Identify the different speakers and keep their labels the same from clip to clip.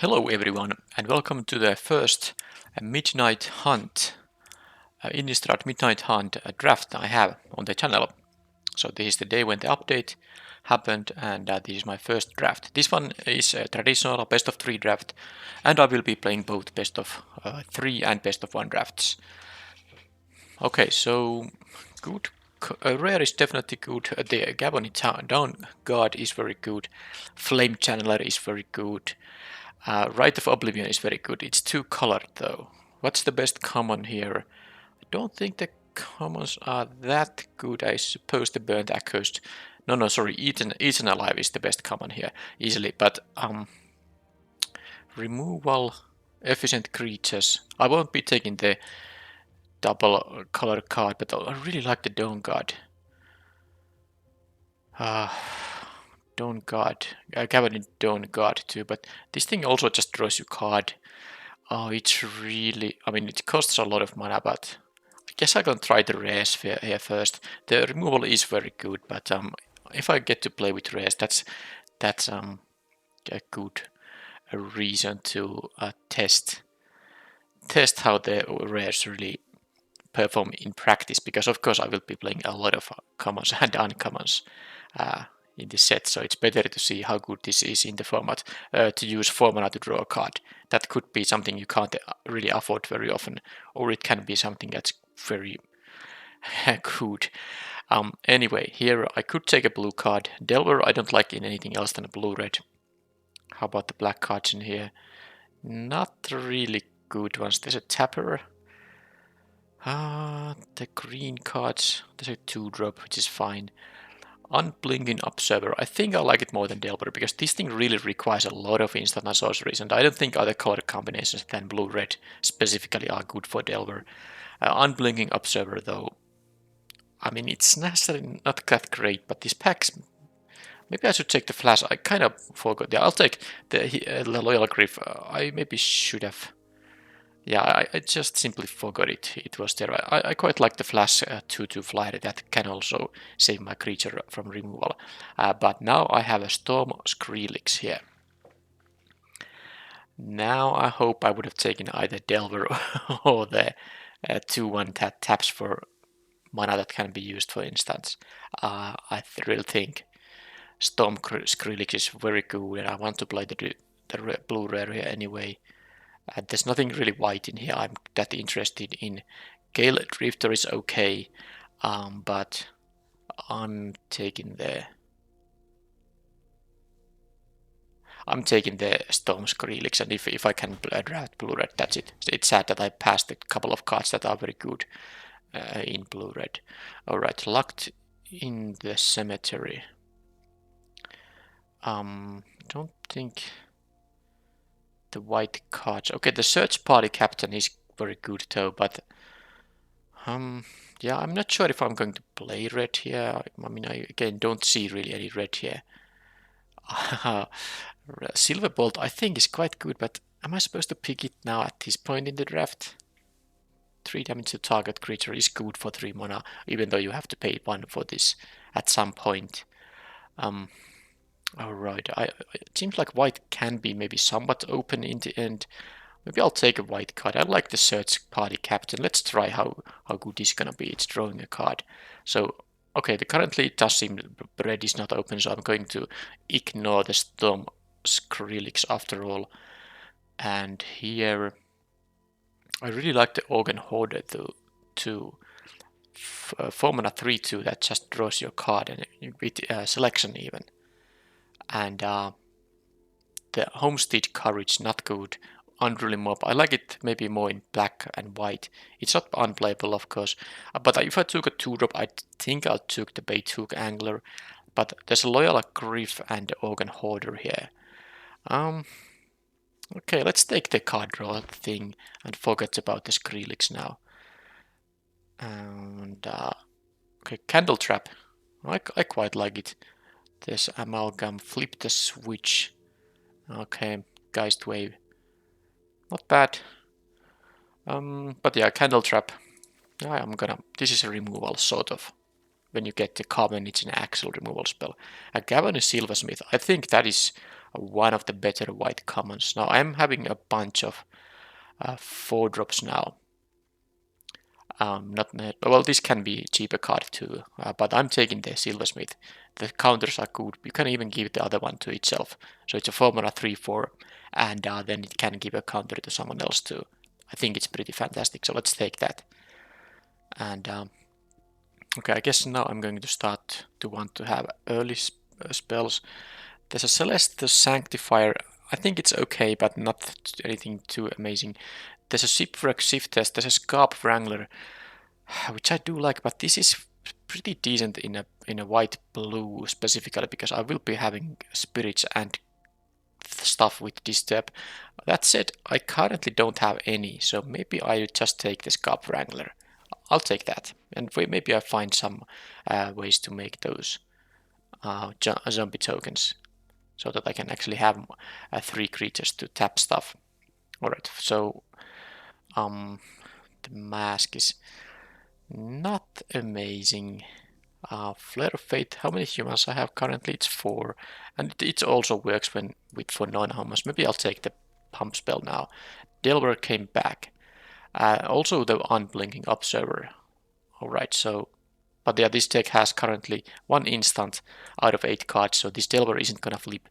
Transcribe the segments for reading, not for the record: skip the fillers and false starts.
Speaker 1: Hello everyone and welcome to the first Midnight Hunt, Innistrad Midnight Hunt draft I have on the channel. So this is the day when the update happened and this is my first draft. This one is a traditional best of 3 draft and I will be playing both best of 3 and best of 1 drafts. Okay, so good. Rare is definitely good. The Gavony Down Guard is very good. Flame Channeler is very good. Rite of Oblivion is very good. It's 2 colored though. What's the best common here? I don't think the commons are that good. I suppose the Burnt Accursed. No, sorry. Eaten Alive is the best common here, easily. But removal, efficient creatures. I won't be taking the double color card, but I really like the Dawn Guard. Dawn Guard. I have a Dawn Guard too, but this thing also just draws you card. Oh, it's really, I mean, it costs a lot of mana, but I guess I can try the rares here first. The removal is very good, but if I get to play with rares, that's a good reason to test how the rares really perform in practice, because of course I will be playing a lot of commons and uncommons in this set, so it's better to see how good this is in the format to use 4 mana to draw a card. That could be something you can't really afford very often, or it can be something that's very good. Anyway, here I could take a blue card. Delver I don't like in anything else than a blue-red. How about the black cards in here? Not really good ones. There's a Tapper. The green cards. There's a 2-drop, which is fine. Unblinking Observer. I think I like it more than Delver because this thing really requires a lot of instant and sorceries, and I don't think other color combinations than blue-red specifically are good for Delver. Unblinking Observer, though, I mean, it's necessarily not that great, but these packs. Maybe I should take the Flash. I kind of forgot. Yeah, I'll take the Loyal Griff. I maybe should have. Yeah, I just simply forgot it. It was there. I quite like the Flash 2/2 flyer that can also save my creature from removal. But now I have a Storm Skrillex here. Now I hope I would have taken either Delver or the 2/1 that taps for mana that can be used for instance. I really think Storm Skrillex is very good and I want to play the blue rare here anyway. There's nothing really white in here I'm that interested in. Gale Drifter is okay, but I'm taking the Storm Skrillex, and if I can draft blue-red, that's it. It's sad that I passed a couple of cards that are very good in blue-red. Alright, Locked in the Cemetery. Don't think the white cards. Okay, the Search Party Captain is very good though, but yeah, I'm not sure if I'm going to play red here. I mean, I again don't see really any red here. Silver Bolt I think is quite good, but am I supposed to pick it now at this point in the draft? 3 damage to target creature is good for 3 mana, even though you have to pay 1 for this at some point. Alright, it seems like white can be maybe somewhat open in the end. Maybe I'll take a white card. I like the Search Party Captain. Let's try how good this is gonna be. It's drawing a card. So, okay, currently it does seem red is not open, so I'm going to ignore the Storm Skrillex after all. And here, I really like the Organ Hoarder to 4 mana 3/2 that just draws your card and with selection even. And the Homestead Courage, not good. Unruly Mob, I like it maybe more in black and white. It's not unplayable, of course, but if I took a 2-drop, I think I took the Baytook Angler. But there's a Loyal Griff and the Organ Hoarder here. Okay, let's take the card draw thing and forget about the Skrillex now. And okay, Candle Trap. I quite like it. There's Amalgam, Flip the Switch. Okay, Geist Wave. Not bad. But yeah, Candle Trap. This is a removal, sort of. When you get the common, it's an actual removal spell. A Gavony Silversmith. I think that is one of the better white commons. Now I'm having a bunch of 4-drops now. Not well, this can be a cheaper card too, but I'm taking the Silversmith. The counters are good. You can even give the other one to itself. So it's a 4-mana 3/4, and then it can give a counter to someone else too. I think it's pretty fantastic. So let's take that. And okay, I guess now I'm going to start to want to have early spells. There's a Celeste Sanctifier. I think it's okay, but not anything too amazing. There's a Shipwreck Shift Test. There's a Scarp Wrangler, which I do like, but this is pretty decent in a white blue specifically because I will be having spirits and stuff with Disturb. That said, I currently don't have any, so maybe I just take the Scarp Wrangler. I'll take that, and maybe I find some ways to make those zombie tokens so that I can actually have 3 creatures to tap stuff. Alright, so the mask is not amazing. Flare of Fate, how many humans I have currently? It's 4, and it also works for non-humans. Maybe I'll take the pump spell now. Delver came back. Also the Unblinking Observer. Alright, so but yeah, this deck has currently 1 instant out of 8 cards, so this Delver isn't gonna flip.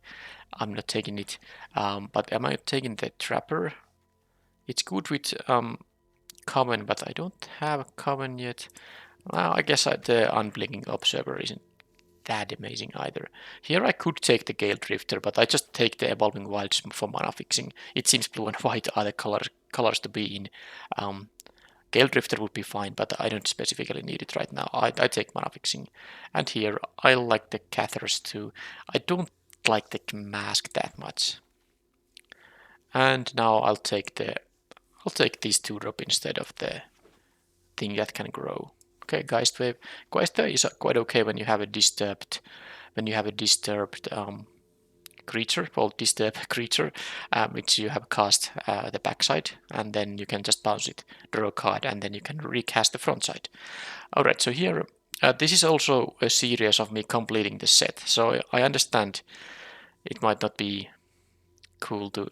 Speaker 1: I'm not taking it. But am I taking the Trapper? It's good with common, but I don't have a common yet. Well, I guess the Unblinking Observer isn't that amazing either. Here I could take the Gale Drifter, but I just take the Evolving Wilds for mana fixing. It seems blue and white are the colors to be in. Gale Drifter would be fine, but I don't specifically need it right now. I take mana fixing. And here I like the Cathars too. I don't like the mask that much. And now I'll take these 2-drop instead of the thing that can grow. Okay, Geist Wave. Geist Wave is quite okay when you have a disturbed creature, well, disturb creature, which you have cast the backside, and then you can just bounce it, draw a card, and then you can recast the front side. Alright, so here, this is also a series of me completing the set, so I understand it might not be cool to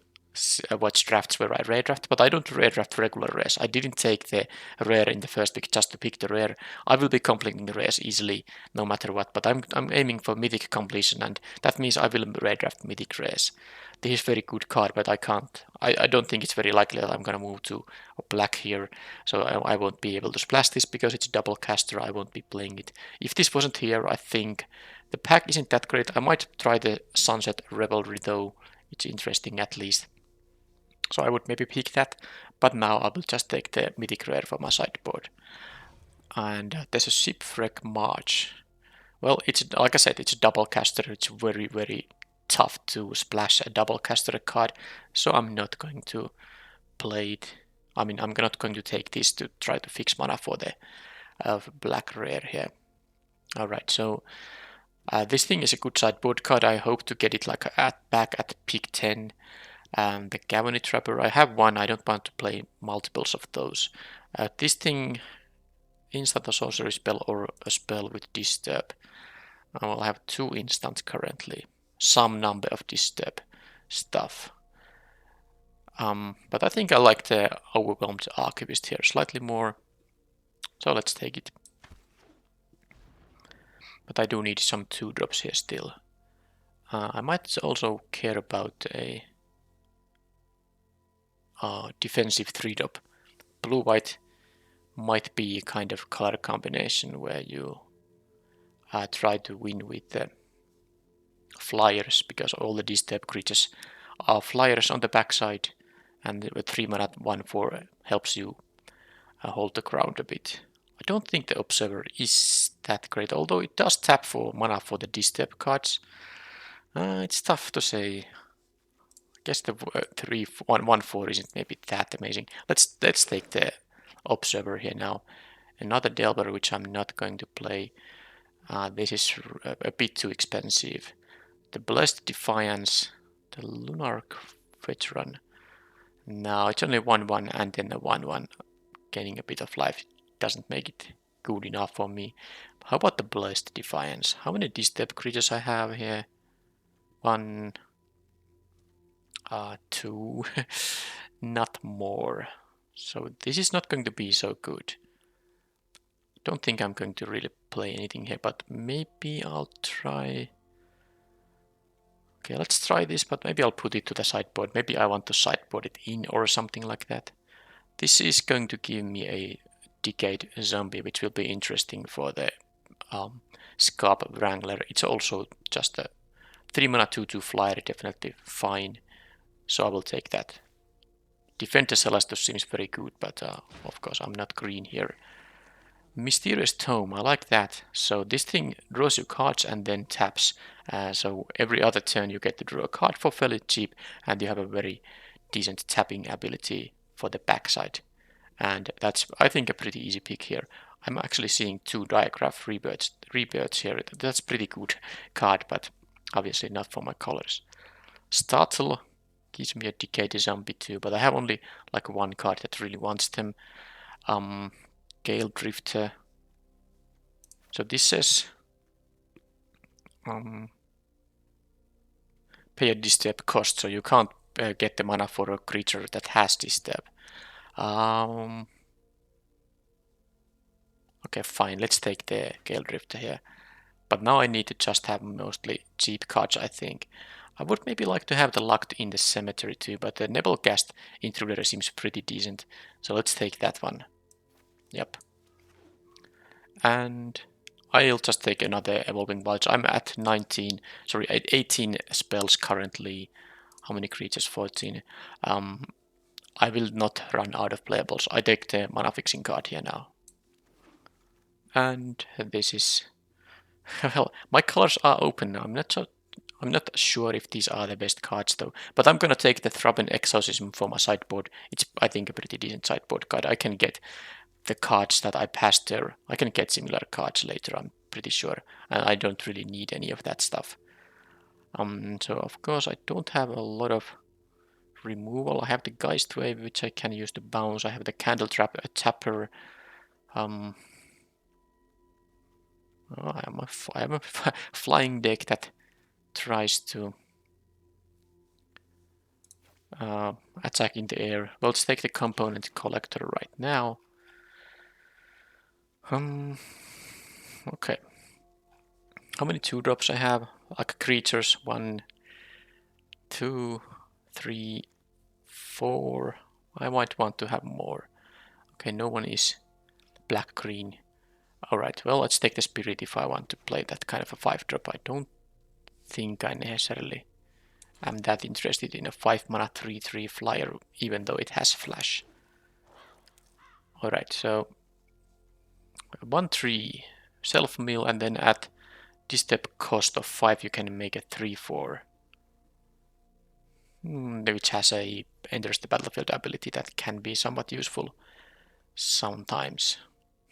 Speaker 1: watch drafts where I rare draft, but I don't rare draft regular rares. I didn't take the rare in the first pick just to pick the rare. I will be completing the rares easily no matter what, but I'm aiming for mythic completion, and that means I will rare draft mythic rares. This is a very good card, but I can't. I don't think it's very likely that I'm gonna move to black here, so I won't be able to splash this because it's a double caster. I won't be playing it. If this wasn't here, I think the pack isn't that great. I might try the Sunset Revelry though. It's interesting at least. So I would maybe pick that, but now I will just take the mythic rare for my sideboard. And there's a Shipwreck March. Well, it's like I said, it's a double caster. It's very, very tough to splash a double caster card, so I'm not going to play it. I mean, I'm not going to take this to try to fix mana for the black rare here. Alright, so this thing is a good sideboard card. I hope to get it like back at pick 10. The Cavani Trapper, I have one, I don't want to play multiples of those. This thing, instant or sorcery spell or a spell with Disturb. I will have 2 instants currently. Some number of Disturb stuff. But I think I like the Overwhelmed Archivist here slightly more. So let's take it. But I do need some 2-drops here still. I might also care about a defensive 3-drop. Blue-white might be a kind of color combination where you try to win with the flyers, because all the disturb creatures are flyers on the backside, and the 3-mana 1/4 helps you hold the ground a bit. I don't think the Observer is that great, although it does tap for mana for the disturb cards. It's tough to say. I guess the 1/4 isn't maybe that amazing. Let's take the Observer here now. Another Delver which I'm not going to play. This is a bit too expensive. The Blessed Defiance, the Lunarch Veteran. No, it's only 1/1 and then a 1/1. Gaining a bit of life doesn't make it good enough for me. How about the Blessed Defiance? How many disturb creatures I have here? 1, 2, not more. So this is not going to be so good. Don't think I'm going to really play anything here, but maybe I'll try. Okay, let's try this, but maybe I'll put it to the sideboard. Maybe I want to sideboard it in or something like that. This is going to give me a Decayed Zombie, which will be interesting for the Scarp Wrangler. It's also just a 3 mana 2/2 flyer, definitely fine. So I will take that. Defender Celestus seems very good, but of course I'm not green here. Mysterious Tome, I like that. So this thing draws you cards and then taps. So every other turn you get to draw a card for fairly cheap, and you have a very decent tapping ability for the backside. And that's, I think, a pretty easy pick here. I'm actually seeing 2 Diagraph rebirths here. That's pretty good card, but obviously not for my colors. Startle gives me a Decayed Zombie too, but I have only like 1 card that really wants them. Gale Drifter. So this says pay a disturb cost, so you can't get the mana for a creature that has disturb. Okay, fine, let's take the Gale Drifter here. But now I need to just have mostly cheap cards, I think. I would maybe like to have the Locked in the Cemetery too, but the Nebelcast Intruder seems pretty decent. So let's take that one. Yep. And I'll just take another Evolving Wilds. I'm at 18 spells currently. How many creatures? 14. I will not run out of playables. I take the mana fixing card here now. And this is... well, my colors are open now. I'm not sure if these are the best cards though. But I'm gonna take the Throbbing Exorcism for my sideboard. It's, I think, a pretty decent sideboard card. I can get the cards that I passed there. I can get similar cards later, I'm pretty sure. And I don't really need any of that stuff. So of course I don't have a lot of removal. I have the Geist Wave, which I can use to bounce. I have the Candle Trap, a Tapper. I have a flying deck that tries to attack in the air. Well, let's take the Component Collector right now. Okay. How many 2-drops I have? Like creatures, 1, 2, 3, 4. I might want to have more. Okay, no one is black-green. Alright, well, let's take the Spirit if I want to play that kind of a 5-drop. I don't think I necessarily am that interested in a 5 mana 3/3 flyer, even though it has flash. Alright, so 1/3 self-mill, and then at disturb cost of 5 you can make a 3/4. Which has a enters the battlefield ability that can be somewhat useful sometimes.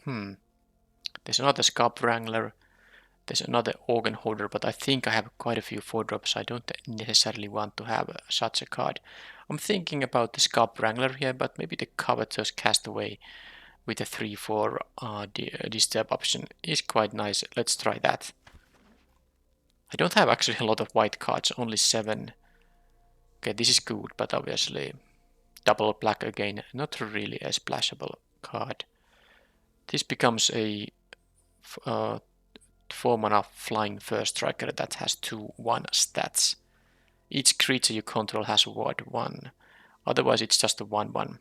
Speaker 1: There's another Scarp Wrangler. There's another Organ Holder, but I think I have quite a few 4-drops. I don't necessarily want to have such a card. I'm thinking about the Scarp Wrangler here, but maybe the Covetous Castaway with a 3/4 disturb option is quite nice. Let's try that. I don't have actually a lot of white cards, only 7. Okay, this is good, but obviously double black again, not really a splashable card. This becomes a 4 mana flying first striker that has 2/1 stats. Each creature you control has ward 1. Otherwise it's just a 1/1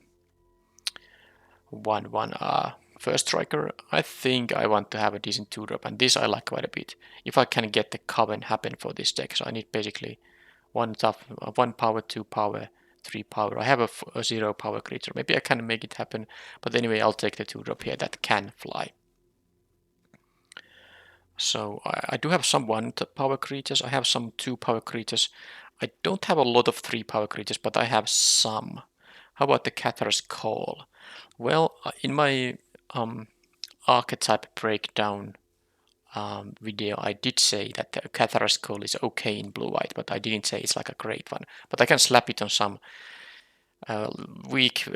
Speaker 1: first striker. I think I want to have a decent 2-drop, and this I like quite a bit. If I can get the Coven happen for this deck, so I need basically 1 power, 2 power, 3 power. I have a 0 power creature. Maybe I can make it happen, but anyway, I'll take the 2-drop here that can fly. So I do have some 1 power creatures. I have some 2 power creatures. I don't have a lot of 3 power creatures, but I have some. How about the Cathar's Call? Well, in my archetype breakdown video, I did say that the Cathar's Call is okay in blue-white, but I didn't say it's like a great one. But I can slap it on some weak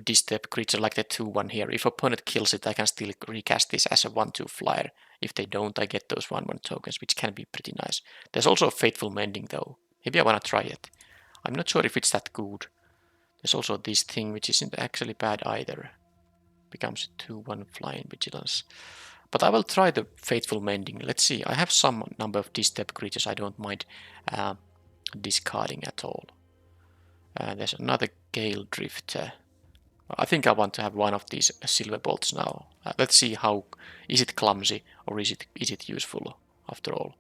Speaker 1: disturb creature like the 2/1 here. If opponent kills it, I can still recast this as a 1/2 flyer. If they don't, I get those 1/1 tokens, which can be pretty nice. There's also a Fateful Mending though. Maybe I want to try it. I'm not sure if it's that good. There's also this thing which isn't actually bad either. Becomes a 2-1 flying vigilance. But I will try the Faithful Mending. Let's see, I have some number of disturb creatures I don't mind discarding at all. There's another Gale Drifter. I think I want to have one of these silver bolts now. Let's see how is it clumsy or is it useful after all.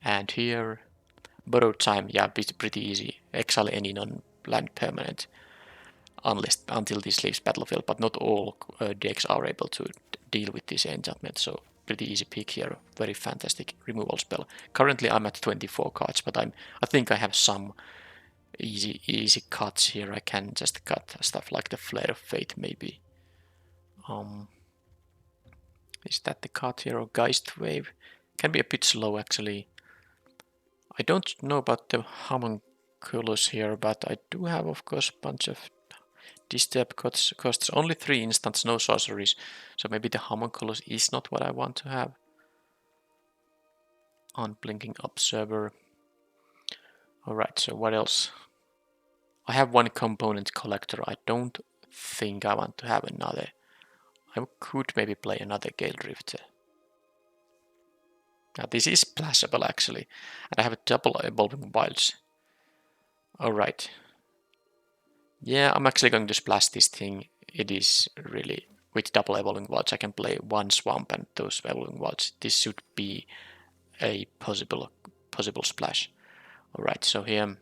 Speaker 1: And here, borrowed time, yeah, pretty easy. Exile any non-land permanent until this leaves battlefield, but not all decks are able to deal with this enchantment, so pretty easy pick here. Very fantastic removal spell. Currently I'm at 24 cards, but I think I have some easy cuts here. I can just cut stuff like the Flare of Fate maybe. Is that the cut here, or Geist Wave? Can be a bit slow actually. I don't know about the homunculus here, but I do have of course a bunch of disturb costs only 3 instants, no sorceries, so maybe the homunculus is not what I want to have. Unblinking Observer. Alright, so what else? I have one component collector. I don't think I want to have another. I could maybe play another Gale Drifter. Now this is splashable actually, and I have a double Evolving Wilds. Alright. Yeah, I'm actually going to splash this thing. It is really, with double Evolving Wilds, I can play one swamp and those Evolving Wilds. This should be a possible splash. Alright, so here.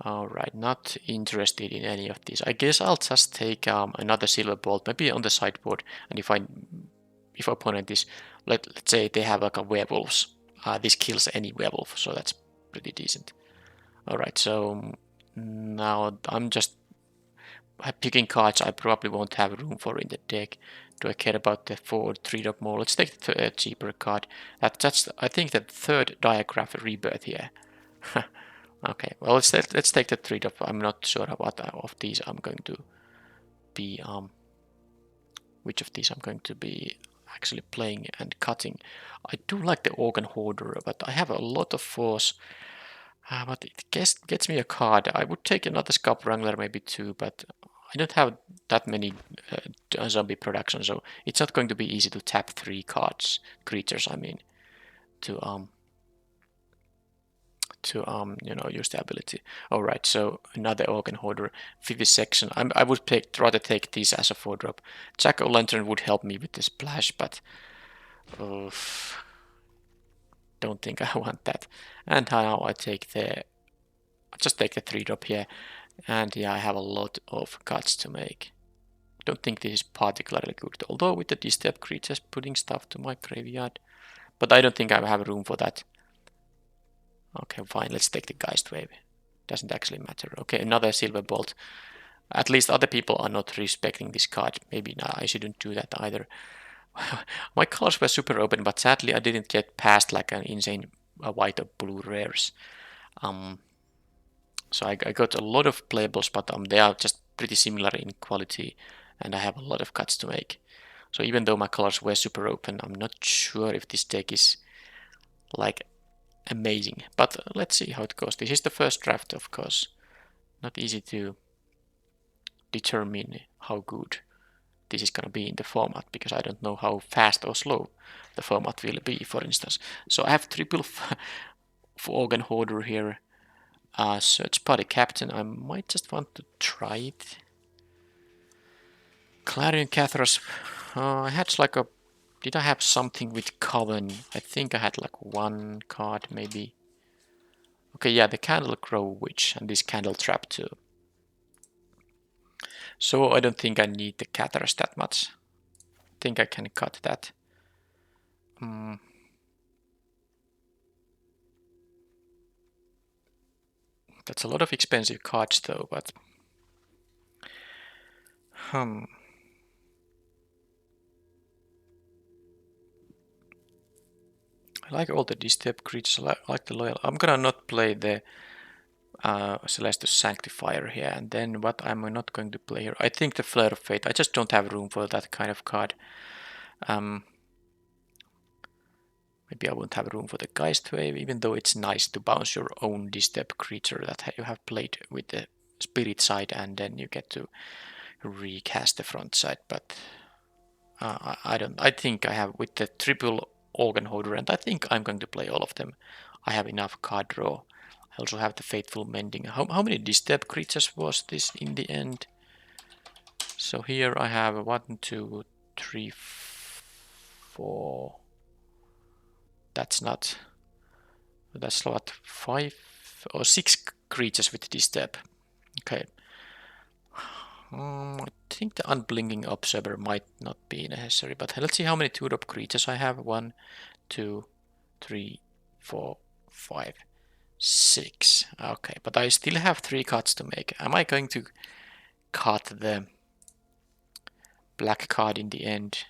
Speaker 1: Alright, not interested in any of these. I guess I'll just take another Silver Bolt, maybe on the sideboard, and if opponent is, let's say they have like a werewolves, this kills any werewolf, so that's pretty decent. Alright, so now I'm just picking cards I probably won't have room for in the deck. Do I care about the 4 or 3 drop more? Let's take the cheaper card. That's I think the third Diagraph Rebirth here. Okay, well let's take the 3 drop. I'm not sure what of these I'm going to be which of these I'm going to be actually playing and cutting. I do like the Organ Hoarder, but I have a lot of force. But it gets me a card. I would take another Scalp Wrangler, maybe 2, but I don't have that many zombie production, so it's not going to be easy to tap 3 creatures. I mean, to you know, use the ability. All right, so another Organ Hoarder, Vivisection. I would rather take these as a 4-drop. Jack-o'-lantern would help me with the splash, but don't think I want that. And now I just take the 3-drop here, and yeah, I have a lot of cuts to make. Don't think this is particularly good, although with the disturb creatures putting stuff to my graveyard, but I don't think I have room for that. Okay, fine, let's take the Geist Wave. Doesn't actually matter. Okay, another Silver Bolt. At least other people are not respecting this card. Maybe I shouldn't do that either. My colors were super open, but sadly I didn't get past like an insane white or blue rares. So I got a lot of playables, but they are just pretty similar in quality, and I have a lot of cuts to make. So even though my colors were super open, I'm not sure if this deck is like amazing. But let's see how it goes. This is the first draft, of course. Not easy to determine how good this is gonna be in the format, because I don't know how fast or slow the format will be, for instance. So I have triple for Organ Hoarder here. Search Party Captain, I might just want to try it. Clarion Cathras, I had like a... Did I have something with Coven? I think I had like 1 card maybe. Okay, yeah, the Candle Crow Witch and this Candle Trap too. So I don't think I need the Cathras that much. I think I can cut that. That's a lot of expensive cards though, but... I like all the disturb creatures, I like the loyal. I'm gonna not play the Celestus Sanctifier here, and then what am I not going to play here? I think the Flare of Fate. I just don't have room for that kind of card. Maybe I won't have room for the Geist Wave, even though it's nice to bounce your own disturb creature that you have played with the spirit side, and then you get to recast the front side. But I don't. I think I have with the triple organ holder, and I think I'm going to play all of them. I have enough card draw. I also have the Fateful Mending. How many disturb creatures was this in the end? So here I have 1, 2, 3, 4. That's not. That's what, 5 or 6 creatures with disturb. Okay. I think the unblinking observer might not be necessary, but let's see how many 2-drop creatures I have. 1, 2, 3, 4, 5, 6. Okay, but I still have 3 cards to make. Am I going to cut the black card in the end?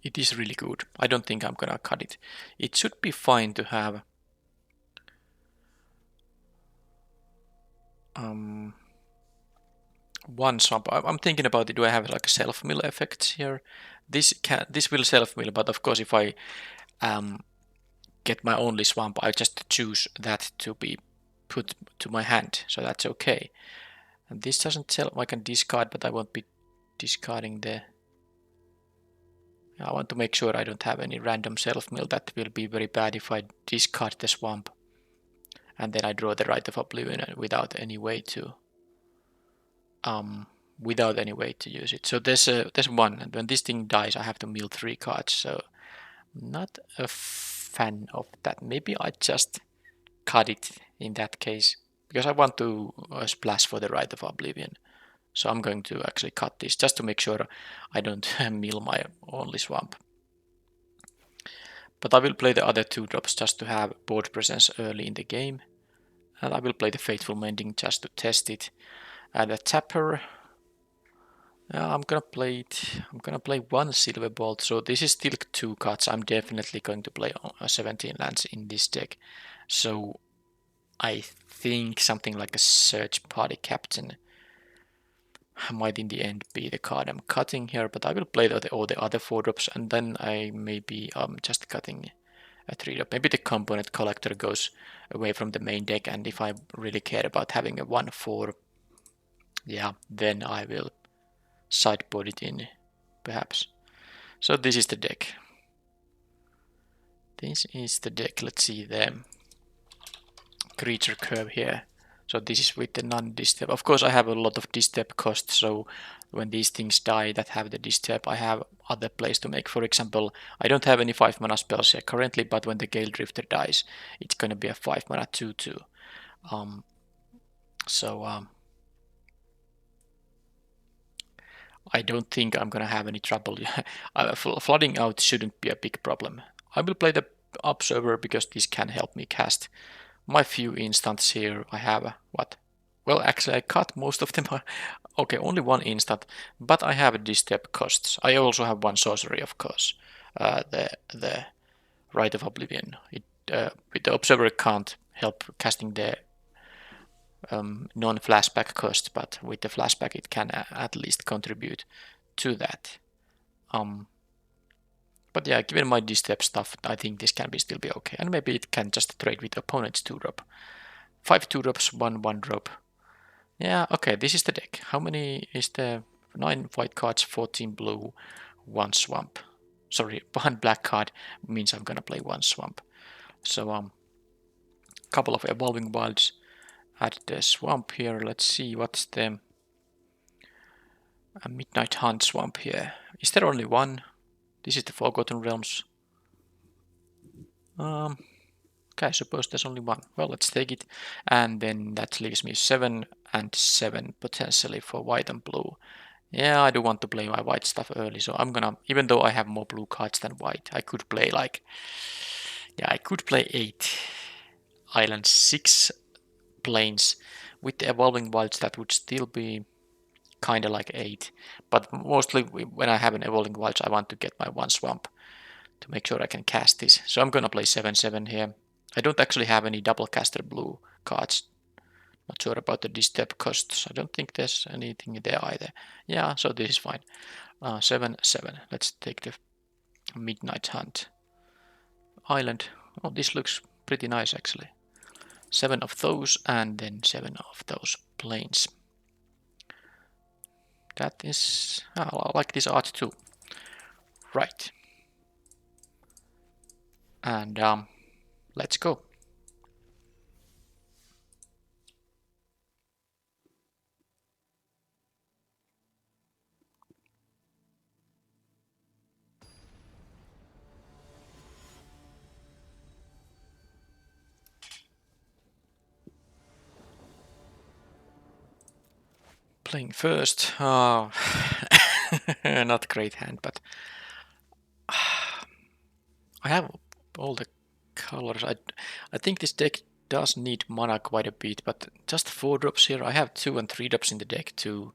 Speaker 1: It is really good. I don't think I'm gonna cut it. It should be fine to have one swamp. I'm thinking about it. Do I have like self-mill effects here? This will self-mill, but of course if I get my only swamp, I just choose that to be put to my hand, so that's okay. And this doesn't tell I can discard, but I won't be discarding the... I want to make sure I don't have any random self-mill. That will be very bad if I discard the swamp and then I draw the Rite of Oblivion without any way to use it. So there's one, and when this thing dies, I have to mill 3 cards. So not a fan of that. Maybe I just cut it in that case because I want to splash for the Rite of Oblivion. So I'm going to actually cut this just to make sure I don't mill my only swamp. But I will play the other 2 drops just to have board presence early in the game. And I will play the Fateful Mending just to test it. And the Tapper, I'm gonna play it. I'm gonna play 1 Silver Bolt. So this is still 2 cards. I'm definitely going to play 17 lands in this deck. So I think something like a Search Party Captain might in the end be the card I'm cutting here, but I will play all the other 4 drops, and then I maybe just cutting a 3 drop. Maybe the Component Collector goes away from the main deck, and if I really care about having a 1/4, yeah, then I will sideboard it in, perhaps. So this is the deck. This is the deck. Let's see the creature curve here. So this is with the non-disturb. Of course, I have a lot of disturb costs, so when these things die that have the disturb, I have other plays to make. For example, I don't have any 5 mana spells here currently, but when the Gale Drifter dies, it's gonna be a 5 mana 2/2. I don't think I'm gonna have any trouble. Flooding out shouldn't be a big problem. I will play the Observer because this can help me cast my few instants here. I have what? Well, actually, I cut most of them. Okay, only 1 instant, but I have disturb costs. I also have 1 sorcery, of course. The Rite of Oblivion. With the Observer can't help casting the non-flashback cost, but with the flashback it can at least contribute to that. But yeah, given my disturb stuff, I think this can still be okay. And maybe it can just trade with opponent's 2-drop. 5 2-drops, 1 1-drop. Yeah, okay, this is the deck. How many is there? 9 white cards, 14 blue, 1 swamp. Sorry, 1 black card means I'm gonna play 1 swamp. So couple of Evolving Wilds. Add the swamp here. Let's see what's the Midnight Hunt swamp here. Is there only 1? This is the Forgotten Realms. Okay, I suppose there's only 1. Well, let's take it. And then that leaves me 7 and 7 potentially for white and blue. Yeah, I do want to play my white stuff early, so I'm gonna, even though I have more blue cards than white, I could play like, yeah, I could play 8 islands, 6 planes. With the Evolving Wilds, that would still be kind of like 8. But mostly when I have an Evolving Wilds, I want to get my 1 swamp to make sure I can cast this. So I'm gonna play 7/7 here. I don't actually have any double caster blue cards Not sure about the disturb costs. I don't think there's anything there either. Yeah, so this is fine. 7, 7. Let's take the Midnight Hunt Island. Oh, this looks pretty nice actually. 7 of those and then 7 of those planes. That is... I like this art too. Right. And let's go. Playing first. Oh, not great hand, but I have all the colors. I think this deck does need mana quite a bit, but just 4 drops here. I have 2 and 3 drops in the deck too.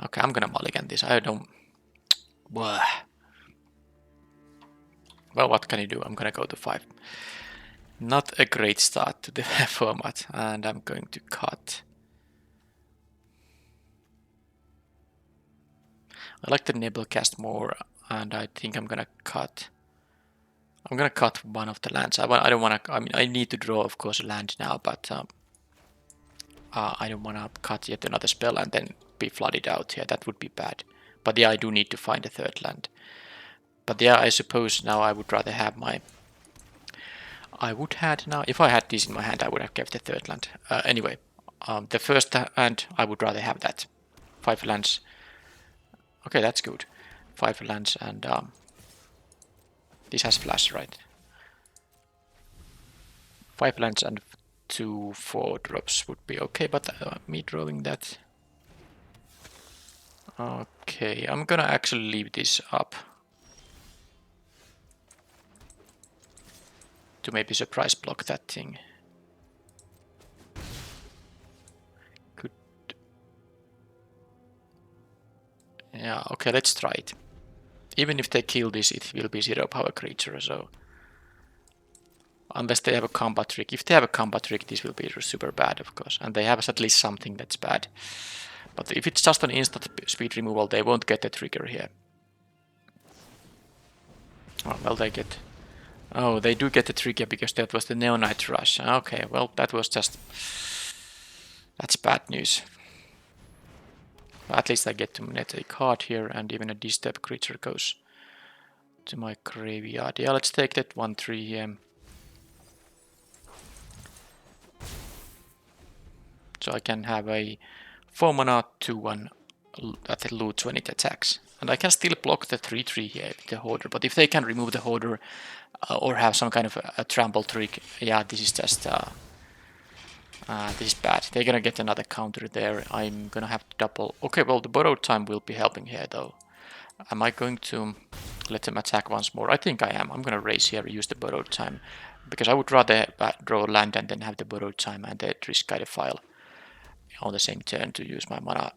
Speaker 1: Okay, I'm gonna mulligan this. I don't... Well, what can you do? I'm gonna go to 5. Not a great start to the format, and I'm going to cut. I like the Nebelcast more, and I think I'm gonna cut. I'm gonna cut one of the lands. I don't wanna. I mean, I need to draw, of course, a land now, but I don't wanna cut yet another spell and then be flooded out here. That would be bad. But yeah, I do need to find a third land. But yeah, I suppose now I would rather have my. I would had now. If I had this in my hand, I would have kept the third land. Anyway, the first hand, I would rather have that. 5 lands. Okay, that's good. 5 lands and this has flash, right? 5 lands and 2 4 drops would be okay, but me drawing that. Okay, I'm gonna actually leave this up to maybe surprise block that thing. Could. Yeah, okay, let's try it. Even if they kill this, it will be 0 power creature, so. Unless they have a combat trick. If they have a combat trick, this will be super bad, of course. And they have at least something that's bad. But if it's just an instant speed removal, they won't get the trigger here. Oh, well, they get... Oh, they do get the trigger because that was the Neonite Rush. Okay, well, that was just... That's bad news. At least I get to net a card here, and even a disturb creature goes to my graveyard. Yeah, let's take that 1/3 here. So I can have a 4 mana 2/1 that loots when it attacks. And I can still block the 3/3 here with the Hoarder, but if they can remove the Hoarder or have some kind of a trample trick, yeah, this is just this is bad. They're gonna get another counter there. I'm gonna have to double. Okay, well, the borrowed time will be helping here though. Am I going to let them attack once more? I think I am. I'm gonna raise here, use the borrowed time, because I would rather draw land and then have the borrowed time and the discard file on the same turn to use my mana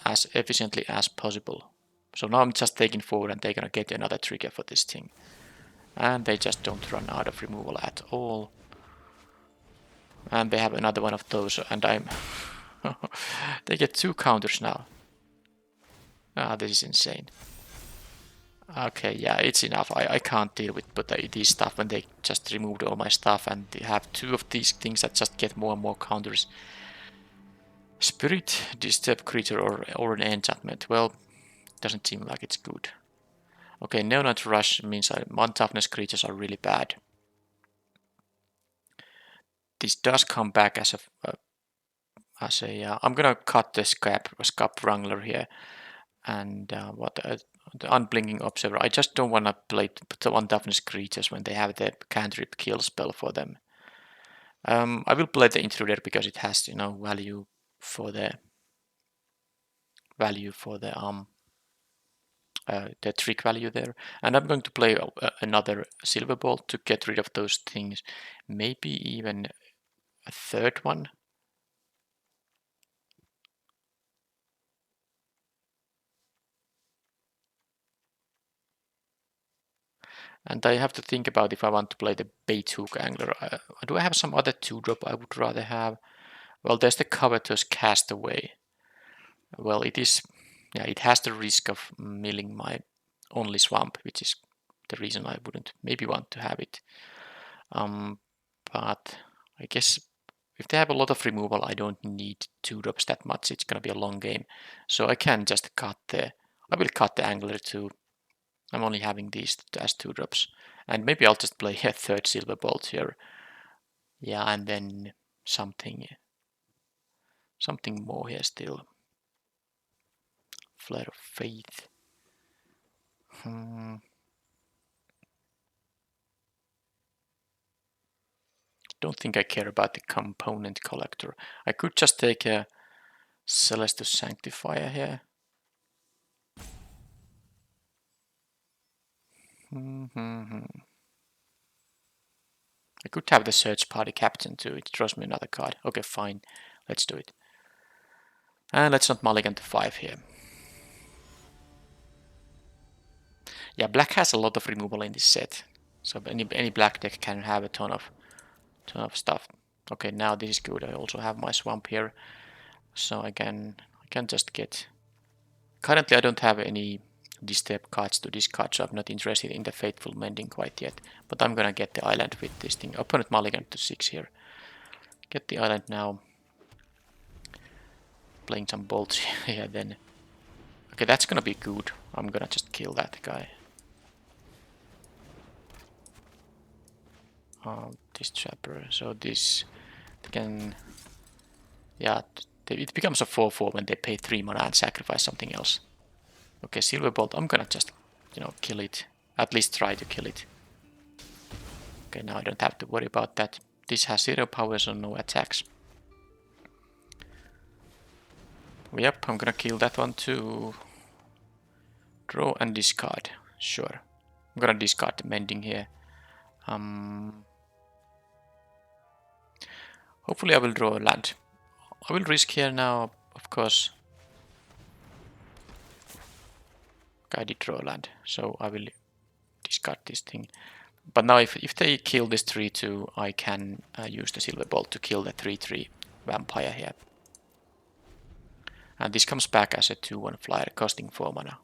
Speaker 1: as efficiently as possible. So now I'm just taking forward and they're gonna get another trigger for this thing. And they just don't run out of removal at all. And they have another one of those, and I'm... They get 2 counters now. Ah, this is insane. Okay, yeah, it's enough. I can't deal with these stuff when they just removed all my stuff and they have 2 of these things that just get more and more counters. Spirit, disturb creature or an enchantment. Well, doesn't seem like it's good. Okay, Neonite Rush means 1 toughness creatures are really bad. This does come back as a I'm gonna cut the Scap Wrangler here, and the Unblinking Observer. I just don't wanna play the 1 toughness creatures when they have the cantrip kill spell for them. I will play the Intruder because it has, you know, value for the trick value there, and I'm going to play another Silver Bolt to get rid of those things, maybe even a 3rd one. And I have to think about if I want to play the bait hook angler. Do I have some other 2-drop I would rather have? Well, there's the covetous castaway. Well, it is, yeah, it has the risk of milling my only swamp, which is the reason I wouldn't maybe want to have it. But I guess if they have a lot of removal, I don't need 2 drops that much. It's gonna be a long game, so I can just I will cut the angler too. I'm only having these as 2 drops, and maybe I'll just play a third silver bolt here. Yeah, and then something more here still. Flare of Faith. Don't think I care about the component collector. I could just take a Celestus Sanctifier here. I could have the search party captain too. It draws me another card. Okay, fine. Let's do it. And let's not mulligan to 5 here. Yeah, black has a lot of removal in this set. So any black deck can have a ton of stuff. Okay, now this is good. I also have my swamp here. So I can just get... Currently I don't have any disturb cards to discard, so I'm not interested in the Fateful Mending quite yet. But I'm gonna get the island with this thing. Opponent mulligan to 6 here. Get the island now. Playing some bolts here then. Okay, that's gonna be good. I'm gonna just kill that guy. This trapper. So this can... Yeah, it becomes a 4/4 when they pay 3 mana and sacrifice something else. Okay, Silver Bolt, I'm gonna just, kill it. At least try to kill it. Okay, now I don't have to worry about that. This has 0 power, so no attacks. Yep, I'm gonna kill that one too. Draw and discard. Sure. I'm gonna discard the mending here. Hopefully I will draw a land. I will risk here now, of course. I did draw a land, so I will discard this thing. But now if they kill this 3/2, I can use the Silver Bolt to kill the 3/3 vampire here. And this comes back as a 2/1 flyer, costing 4 mana.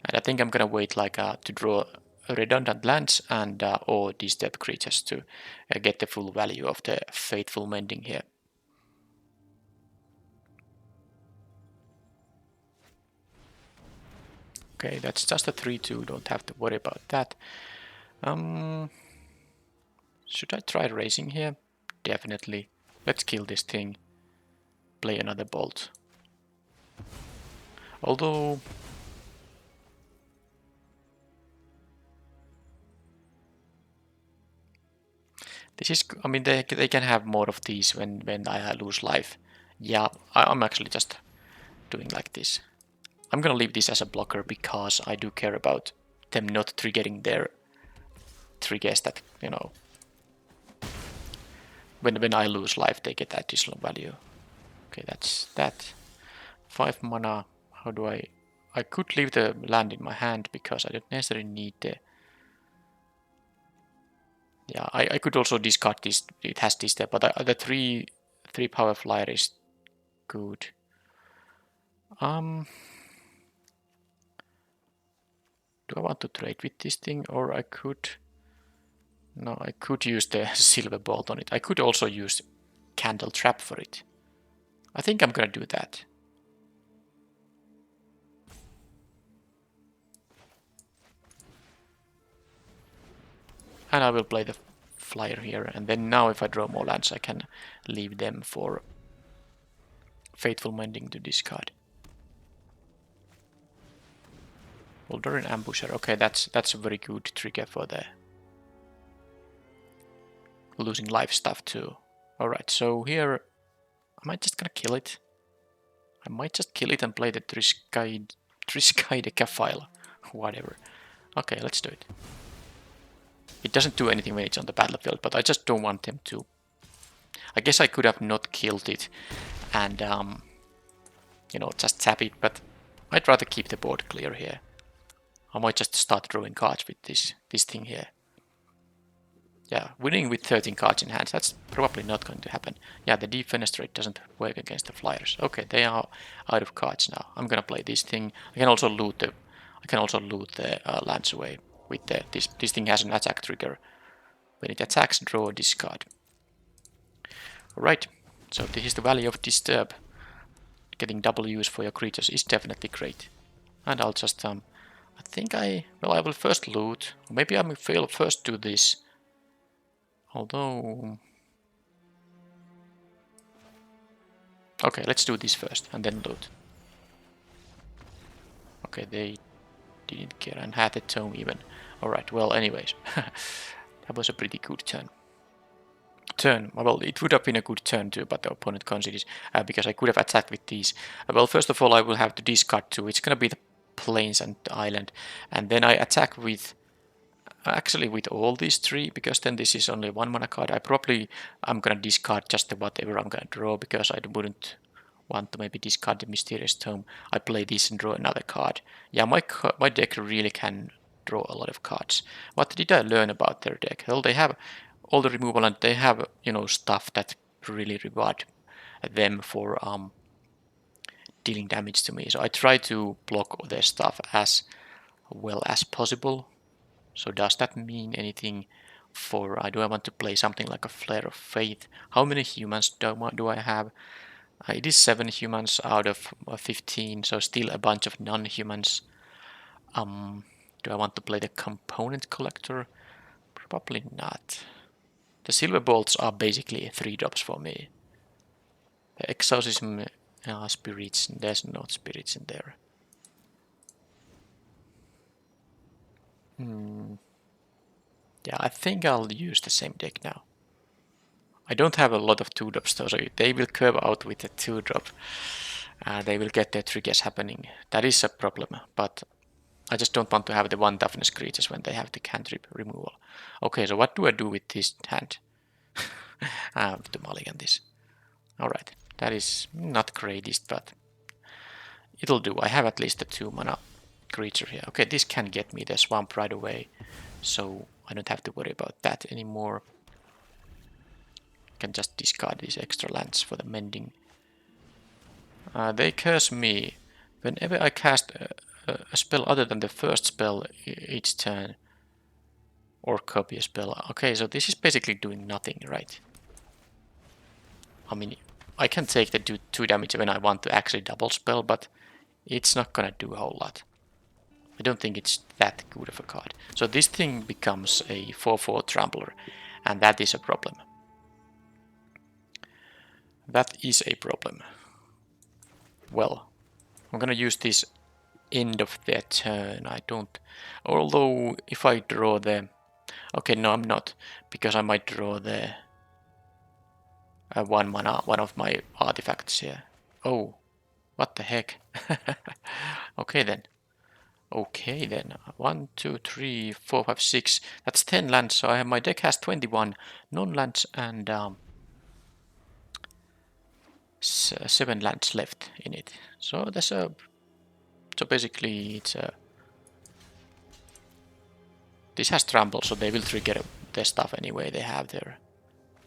Speaker 1: And I think I'm gonna wait to draw redundant lands and or disturb creatures to get the full value of the Fateful Mending here. Okay, that's just a 3/2, don't have to worry about that. Should I try raising here? Definitely. Let's kill this thing. Play another bolt. Although... This is... I mean, they can have more of these when I lose life. Yeah, I'm actually just doing like this. I'm gonna leave this as a blocker because I do care about them not triggering their triggers that, when I lose life they get additional value. Okay, that's that. 5 mana. How do I could leave the land in my hand because I don't necessarily need the... Yeah, I could also discard this. It has this there, but the 3 power flyer is good. Do I want to trade with this thing, or I could... No, I could use the Silver Bolt on it. I could also use Candle Trap for it. I think I'm gonna do that. And I will play the flyer here, and then now if I draw more lands I can leave them for Fateful Mending to discard. Voldaren Ambusher, okay, that's a very good trigger for the losing life stuff too. Alright, so here am I just gonna kill it? I might just kill it and play the Triskaide Caphile. Whatever. Okay, let's do it. It doesn't do anything when it's on the battlefield, but I just don't want them to. I guess I could have not killed it and, just tap it, but I'd rather keep the board clear here. I might just start drawing cards with this thing here. Yeah, winning with 13 cards in hand, that's probably not going to happen. Yeah, the defenestrate doesn't work against the flyers. Okay, they are out of cards now. I'm gonna play this thing. I can also loot the lands away with this thing has an attack trigger. When it attacks, draw a discard. Alright, so this is the value of disturb. Getting double use for your creatures is definitely great. And I'll just I think I will first loot. Maybe I will first do this. Although... Okay, let's do this first, and then loot. Okay, they didn't care, and had the tome even. Alright, well, anyways. That was a pretty good turn. Well, it would have been a good turn too, but the opponent concedes, because I could have attacked with these. Well, first of all, I will have to discard 2. It's gonna be the plains and the island. And then I attack with... Actually, with all these 3, because then this is only 1 mana card. I'm gonna discard just whatever I'm gonna draw, because I wouldn't want to maybe discard the Mysterious Tome. I play this and draw another card. Yeah, my deck really can draw a lot of cards. What did I learn about their deck? Well, they have all the removal and they have, you know, stuff that really reward them for dealing damage to me. So I try to block their stuff as well as possible. So does that mean anything for... do I want to play something like a Flare of Faith? How many humans do I have? It is 7 humans out of 15, so still a bunch of non-humans. Do I want to play the Component Collector? Probably not. The Silver Bolts are basically 3 drops for me. The Exorcism spirits, there's no spirits in there. Yeah, I think I'll use the same deck now. I don't have a lot of 2-drops though, so they will curve out with a 2-drop. They will get their triggers happening. That is a problem, but I just don't want to have the 1 toughness creatures when they have the cantrip removal. Okay, so what do I do with this hand? I have to mulligan this. Alright, that is not greatest, but it'll do. I have at least a 2 mana creature here. Okay, this can get me the swamp right away, so I don't have to worry about that anymore. I can just discard these extra lands for the mending. They curse me whenever I cast a spell other than the first spell each turn, or copy a spell. Okay, so this is basically doing nothing, right? I mean, I can take the 2 damage when I want to actually double spell, but it's not gonna do a whole lot. I don't think it's that good of a card. So this thing becomes a 4/4 trampler, and that is a problem. That is a problem. Well, I'm gonna use this end of their turn. I don't... Although, if I draw the... Okay, no, I'm not, because I might draw the 1 mana, one of my artifacts here. Oh, what the heck? Okay then. Okay then. 1, 2, 3, 4, 5, 6. That's 10 lands, so my deck has 21 non-lands and 7 lands left in it. So there's a... So basically it's a... This has trample, so they will trigger their stuff anyway they have there.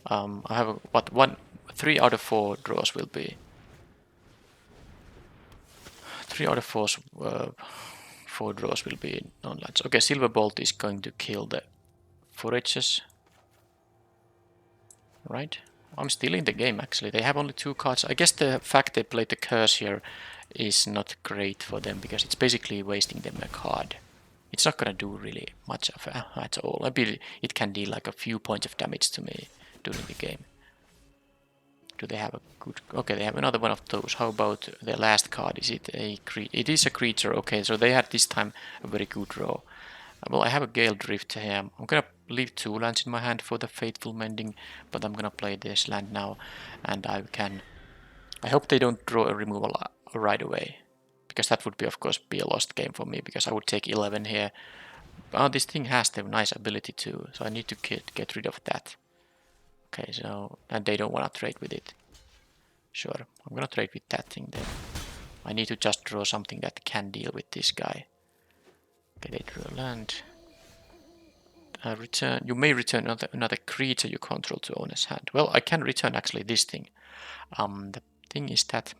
Speaker 1: I have what 3 out of 4 draws will be 3 out of 4 draws will be non-lands. Okay, Silver Bolt is going to kill the forages. Right? I'm still in the game actually. They have only 2 cards. I guess the fact they played the curse here is not great for them because it's basically wasting them a card. It's not gonna do really much of at all. Maybe it can deal like a few points of damage to me during the game. Do they have a good... Okay, they have another one of those. How about the last card? Is it a It is a creature. Okay, so they had this time a very good draw. Well, I have a Gale Drift here. I'm gonna leave 2 lands in my hand for the Faithful Mending, but I'm gonna play this land now, and I hope they don't draw a removal right away, because that would be, of course, be a lost game for me, because I would take 11 here. Oh, this thing has the nice ability too, so I need to get rid of that. Okay, so... And they don't want to trade with it. Sure, I'm gonna trade with that thing then. I need to just draw something that can deal with this guy. Okay, they drew a land. Return. You may return another creature you control to owner's hand. Well, I can return actually this thing. The thing is that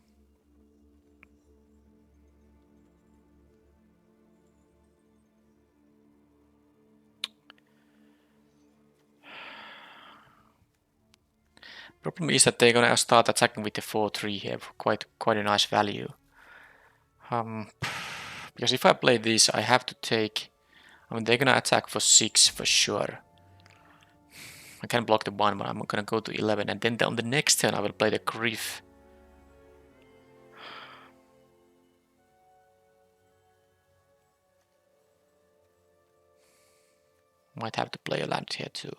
Speaker 1: problem is that they're gonna start attacking with the 4/3 here for quite a nice value. Because if I play this, I have to take. I mean, they're gonna attack for 6 for sure. I can block the 1, but I'm gonna go to 11, and then on the next turn I will play the Griff. Might have to play a land here too.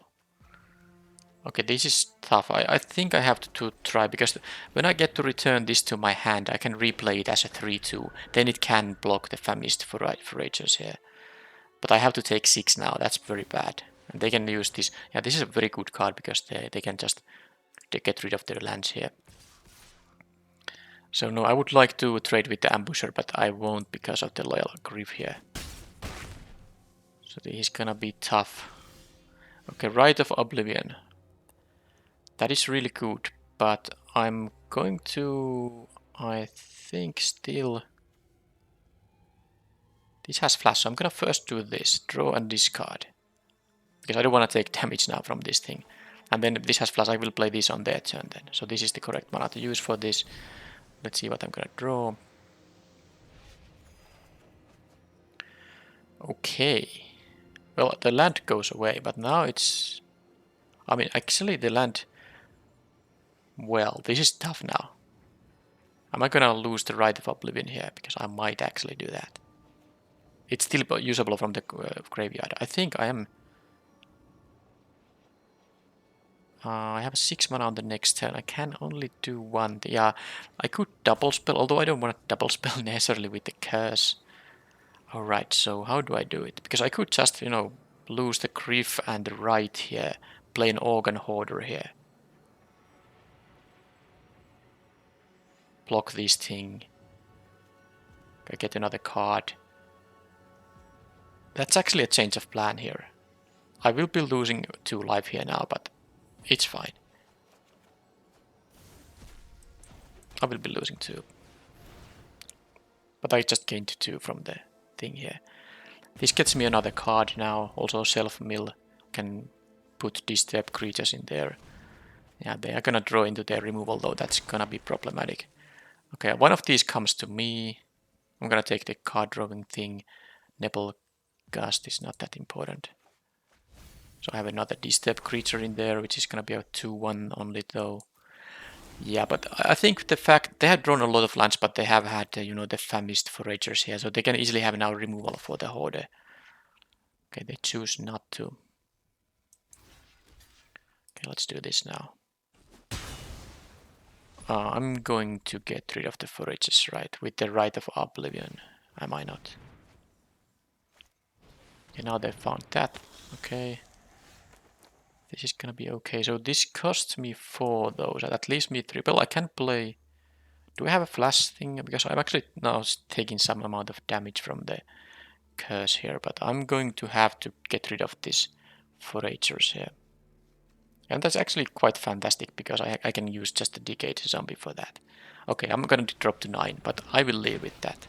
Speaker 1: Okay, this is tough. I think I have to try, because when I get to return this to my hand, I can replay it as a 3/2. Then it can block the Famished Foragers here. But I have to take 6 now. That's very bad. And they can use this. Yeah, this is a very good card because they can just get rid of their lands here. So no, I would like to trade with the Ambusher, but I won't because of the Loyal Grief here. So this is gonna be tough. Okay, Rite of Oblivion. That is really good, but I'm going to, I think still, this has flash, so I'm gonna first do this, draw and discard, because I don't want to take damage now from this thing. And then if this has flash, I will play this on their turn then. So this is the correct mana to use for this. Let's see what I'm gonna draw. Okay, well, the land goes away, but now it's, I mean, actually the land, well, this is tough now. Am I gonna lose the Rite of Oblivion here? Because I might actually do that. It's still usable from the graveyard. I think I am. I have 6 mana on the next turn. I can only do 1. Yeah, I could double spell, although I don't want to double spell necessarily with the curse. Alright, so how do I do it? Because I could just, you know, lose the Griff and the Rite here, play an Organ Hoarder here. Block this thing. I get another card. That's actually a change of plan here. I will be losing 2 life here now, but it's fine. I will be losing 2. But I just gained 2 from the thing here. This gets me another card now. Also self-mill. Can put disturb creatures in there. Yeah, they are gonna draw into their removal though. That's gonna be problematic. Okay, one of these comes to me. I'm gonna take the card drawing thing. Nebel Gust is not that important. So I have another disturb creature in there, which is gonna be a 2/1 only though. Yeah, but I think the fact they have drawn a lot of lands, but they have had, you know, the Famished Foragers here, so they can easily have now removal for the Horde. Okay, they choose not to. Okay, let's do this now. I'm going to get rid of the Foragers, right? With the Rite of Oblivion, am I not? Okay, now they found that. Okay. This is gonna be okay. So this costs me 4 though, so that leaves me 3. Well, I can play. Do I have a flash thing? Because I'm actually now taking some amount of damage from the curse here, but I'm going to have to get rid of this Foragers here. And that's actually quite fantastic because I can use just a Decayed Zombie for that. Okay, I'm gonna drop to 9, but I will live with that.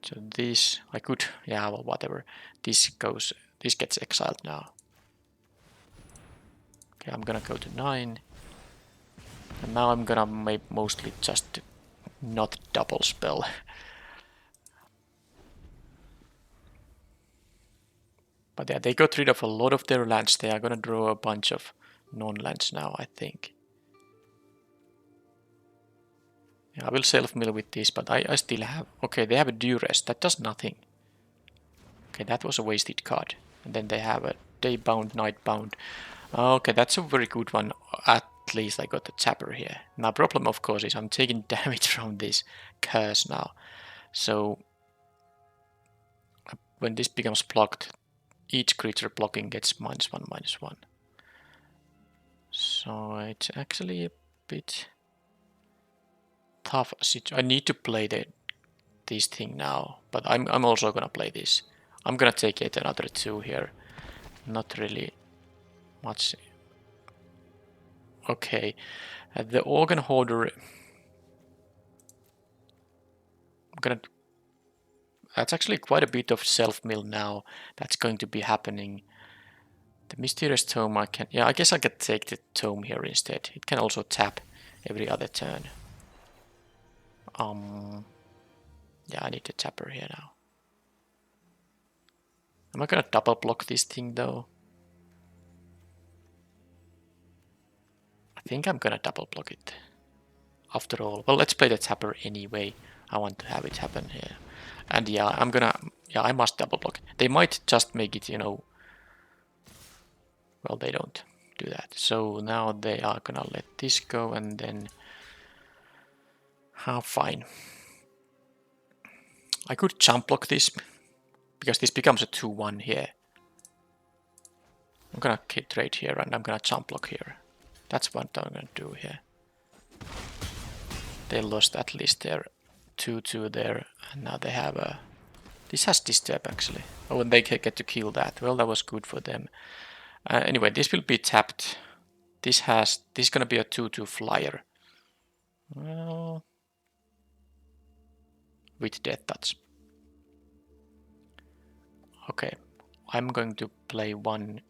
Speaker 1: So this, I could, yeah, well, whatever. This gets exiled now. Okay, I'm gonna go to 9. And now I'm gonna mostly just not double spell. But yeah, they got rid of a lot of their lands. They are gonna draw a bunch of non-lands now, I think. Yeah, I will self-mill with this, but I still have... Okay, they have a Duress. That does nothing. Okay, that was a wasted card. And then they have a Day-bound, Night-bound. Okay, that's a very good one. At least I got the Chapter here. Now, problem, of course, is I'm taking damage from this curse now. So, when this becomes blocked, each creature blocking gets -1/-1. So, it's actually a bit tough. I need to play the this thing now, but I'm also gonna play this. I'm gonna take it another 2 here. Not really much. Okay, the organ hoarder. I'm gonna. That's actually quite a bit of self-mill now. That's going to be happening. The mysterious tome. I can. Yeah, I guess I could take the tome here instead. It can also tap every other turn. Yeah, I need the tapper here now. Am I gonna double block this thing though? I think I'm gonna double block it. After all, well, let's play the tapper anyway. I want to have it happen here. And yeah, I must double block. They might just make it, well, they don't do that. So now they are gonna let this go and then, fine. I could jump block this, because this becomes a 2-1 here. I'm gonna trade here and I'm gonna jump block here. That's what I'm gonna do here. They lost at least their 2-2 there, and now they have a... This has disturb actually. Oh, and they get to kill that. Well, that was good for them. Anyway, this will be tapped. This is gonna be a 2-2 flyer. Well, with death touch. Okay, I'm going to play 1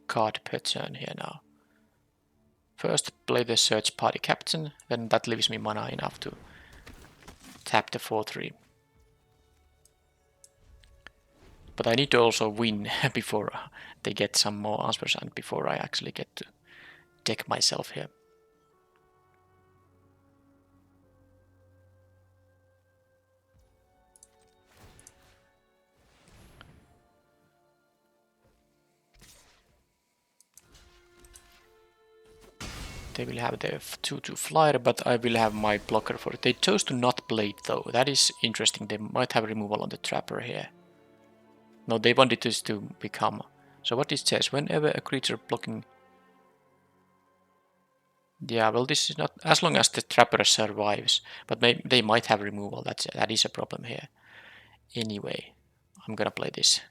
Speaker 1: card per turn here now. First, play the search party captain, then that leaves me mana enough to tap the 4-3. But I need to also win before they get some more answers and before I actually get to deck myself here. They will have their 2-2 flyer, but I will have my blocker for it. They chose to not play it though. That is interesting. They might have removal on the trapper here. No, they wanted this to become. So what it says, whenever a creature blocking... Yeah, well, this is not... As long as the trapper survives. But they might have removal. That is a problem here. Anyway, I'm gonna play this.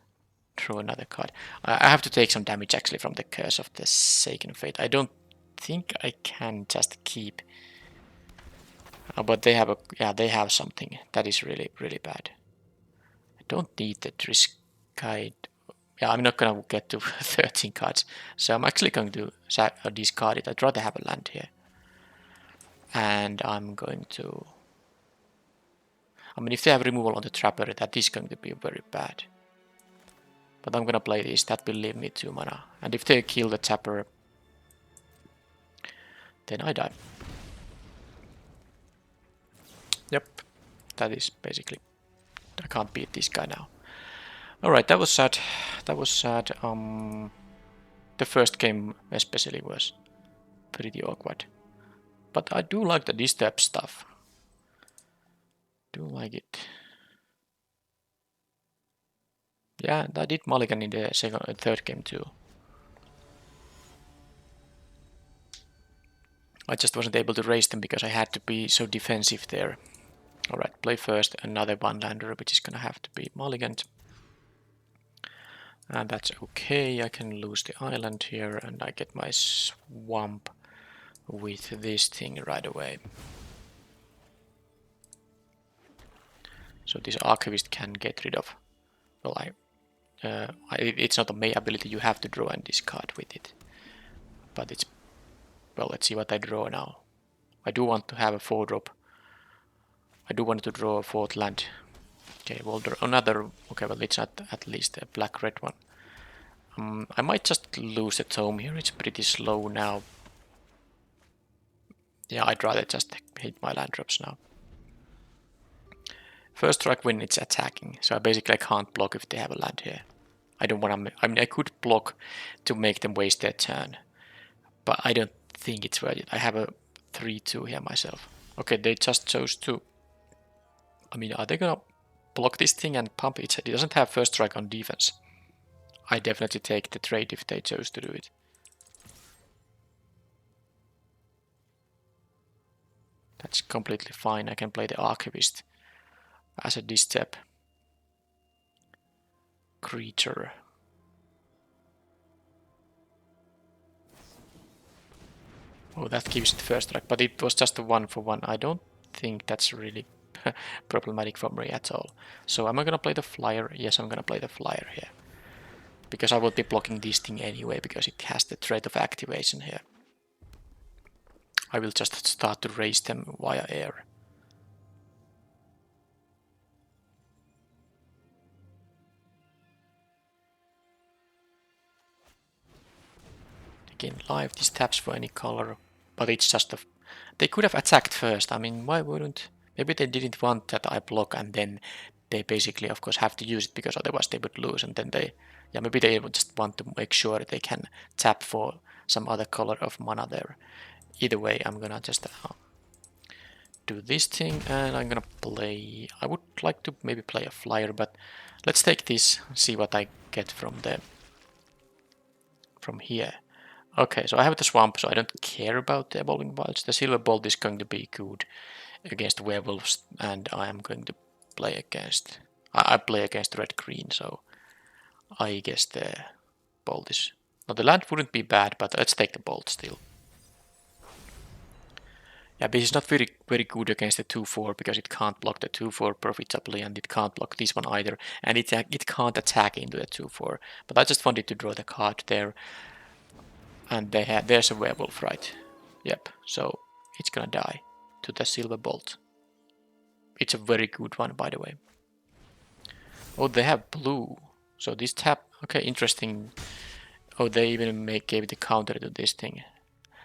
Speaker 1: Draw another card. I have to take some damage actually from the Curse of the Sacred Fate. I don't think I can just keep... but they have they have something that is really, really bad. I don't need the risk guide. Yeah, I'm not gonna get to 13 cards, so I'm actually going to discard it. I'd rather have a land here. And I'm going to... I mean, if they have removal on the trapper, that is going to be very bad. But I'm gonna play this, that will leave me 2 mana. And if they kill the trapper, then I die. Yep, that is basically... I can't beat this guy now. Alright, that was sad. That was sad. The first game especially was pretty awkward. But I do like the disturb stuff. Do like it. Yeah, I did mulligan in the third game too. I just wasn't able to raise them because I had to be so defensive there. Alright, play first another 1-lander, which is gonna have to be mulliganed. And that's okay, I can lose the island here and I get my swamp with this thing right away. So this archivist can get rid of... Well, it's not a May ability, you have to draw and discard with it. But it's... Well, let's see what I draw now. I do want to have a 4-drop. I do want to draw a 4th land. Okay, we'll draw another... Okay, well, it's not at least a black-red one. I might just lose the tome here, it's pretty slow now. Yeah, I'd rather just hit my land drops now. First strike when it's attacking, so I can't block if they have a land here. I don't want to... I mean, I could block to make them waste their turn. But I don't think it's worth it. I have a 3-2 here myself. Okay, they just chose to... I mean, are they gonna block this thing and pump it? It doesn't have first strike on defense. I definitely take the trade if they chose to do it. That's completely fine. I can play the Archivist as a disstep creature. Oh, that gives it first strike, but it was just a 1-for-1. I don't think that's really problematic for me at all. So am I gonna play the flyer? Yes, I'm gonna play the flyer here. Because I will be blocking this thing anyway, because it has the threat of activation here. I will just start to raise them via air. Again, live, this taps for any color, but it's just a... They could have attacked first. I mean, why wouldn't... Maybe they didn't want that I block, and then they basically, of course, have to use it, because otherwise they would lose, and then they... Yeah, maybe they would just want to make sure they can tap for some other color of mana there. Either way, I'm gonna just do this thing, and I'm gonna play... I would like to maybe play a flyer, but let's take this, see what I get from here. Okay, so I have the swamp, so I don't care about the evolving wilds. The silver bolt is going to be good against werewolves, and I am going to play against... I play against red-green, so I guess the bolt is... No, the land wouldn't be bad, but let's take the bolt still. Yeah, but it's not very good against the 2-4 because it can't block the 2-4 profitably, and it can't block this one either, and it can't attack into the 2-4. But I just wanted to draw the card there, and there's a werewolf, right? Yep, so it's gonna die to the silver bolt. It's a very good one, by the way. Oh, they have blue, so this tap... Okay, interesting. Oh, they even gave the counter to this thing.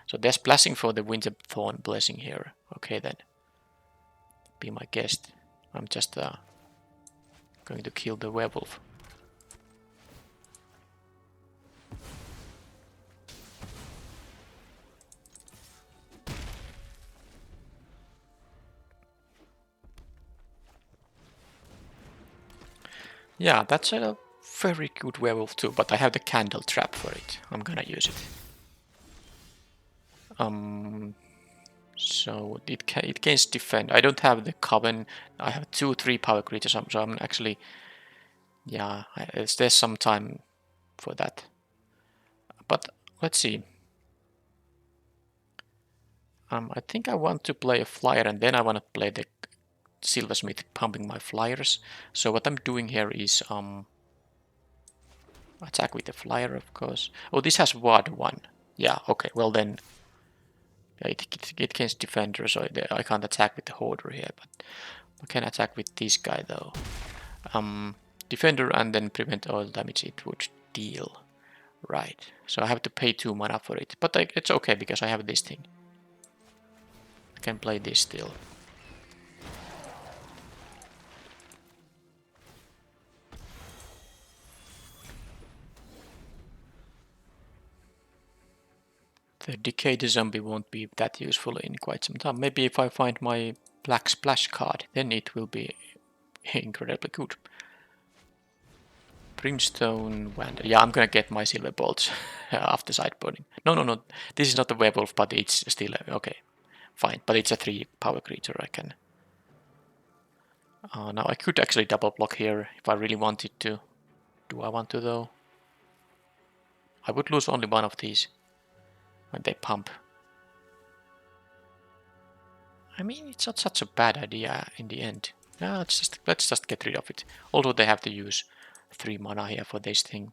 Speaker 1: So they're splashing for the Winter Thorn Blessing here. Okay then. Be my guest. I'm just going to kill the werewolf. Yeah, that's a very good werewolf too, but I have the candle trap for it. I'm gonna use it. So it gains defend. I don't have the coven. I have 2-3 power creatures, so I'm actually... Yeah, there's some time for that. But let's see. I think I want to play a flyer, and then I want to play the silversmith pumping my flyers. So what I'm doing here is attack with the flyer, of course. Oh, this has ward 1. Yeah, okay, well then... Yeah, it gains defender, so I can't attack with the hoarder here, but I can attack with this guy though. Defender and then prevent all damage it would deal. Right, so I have to pay 2 mana for it, but it's okay because I have this thing. I can play this still. The decayed zombie won't be that useful in quite some time. Maybe if I find my black splash card, then it will be incredibly good. Brimstone Wander. Yeah, I'm gonna get my silver bolts after sideboarding. No. This is not a werewolf, but it's still okay. Fine, but it's a 3 power creature. I can. Now I could actually double block here if I really wanted to. Do I want to though? I would lose only one of these when they pump. I mean, it's not such a bad idea in the end. No, let's just get rid of it. Although they have to use 3 mana here for this thing.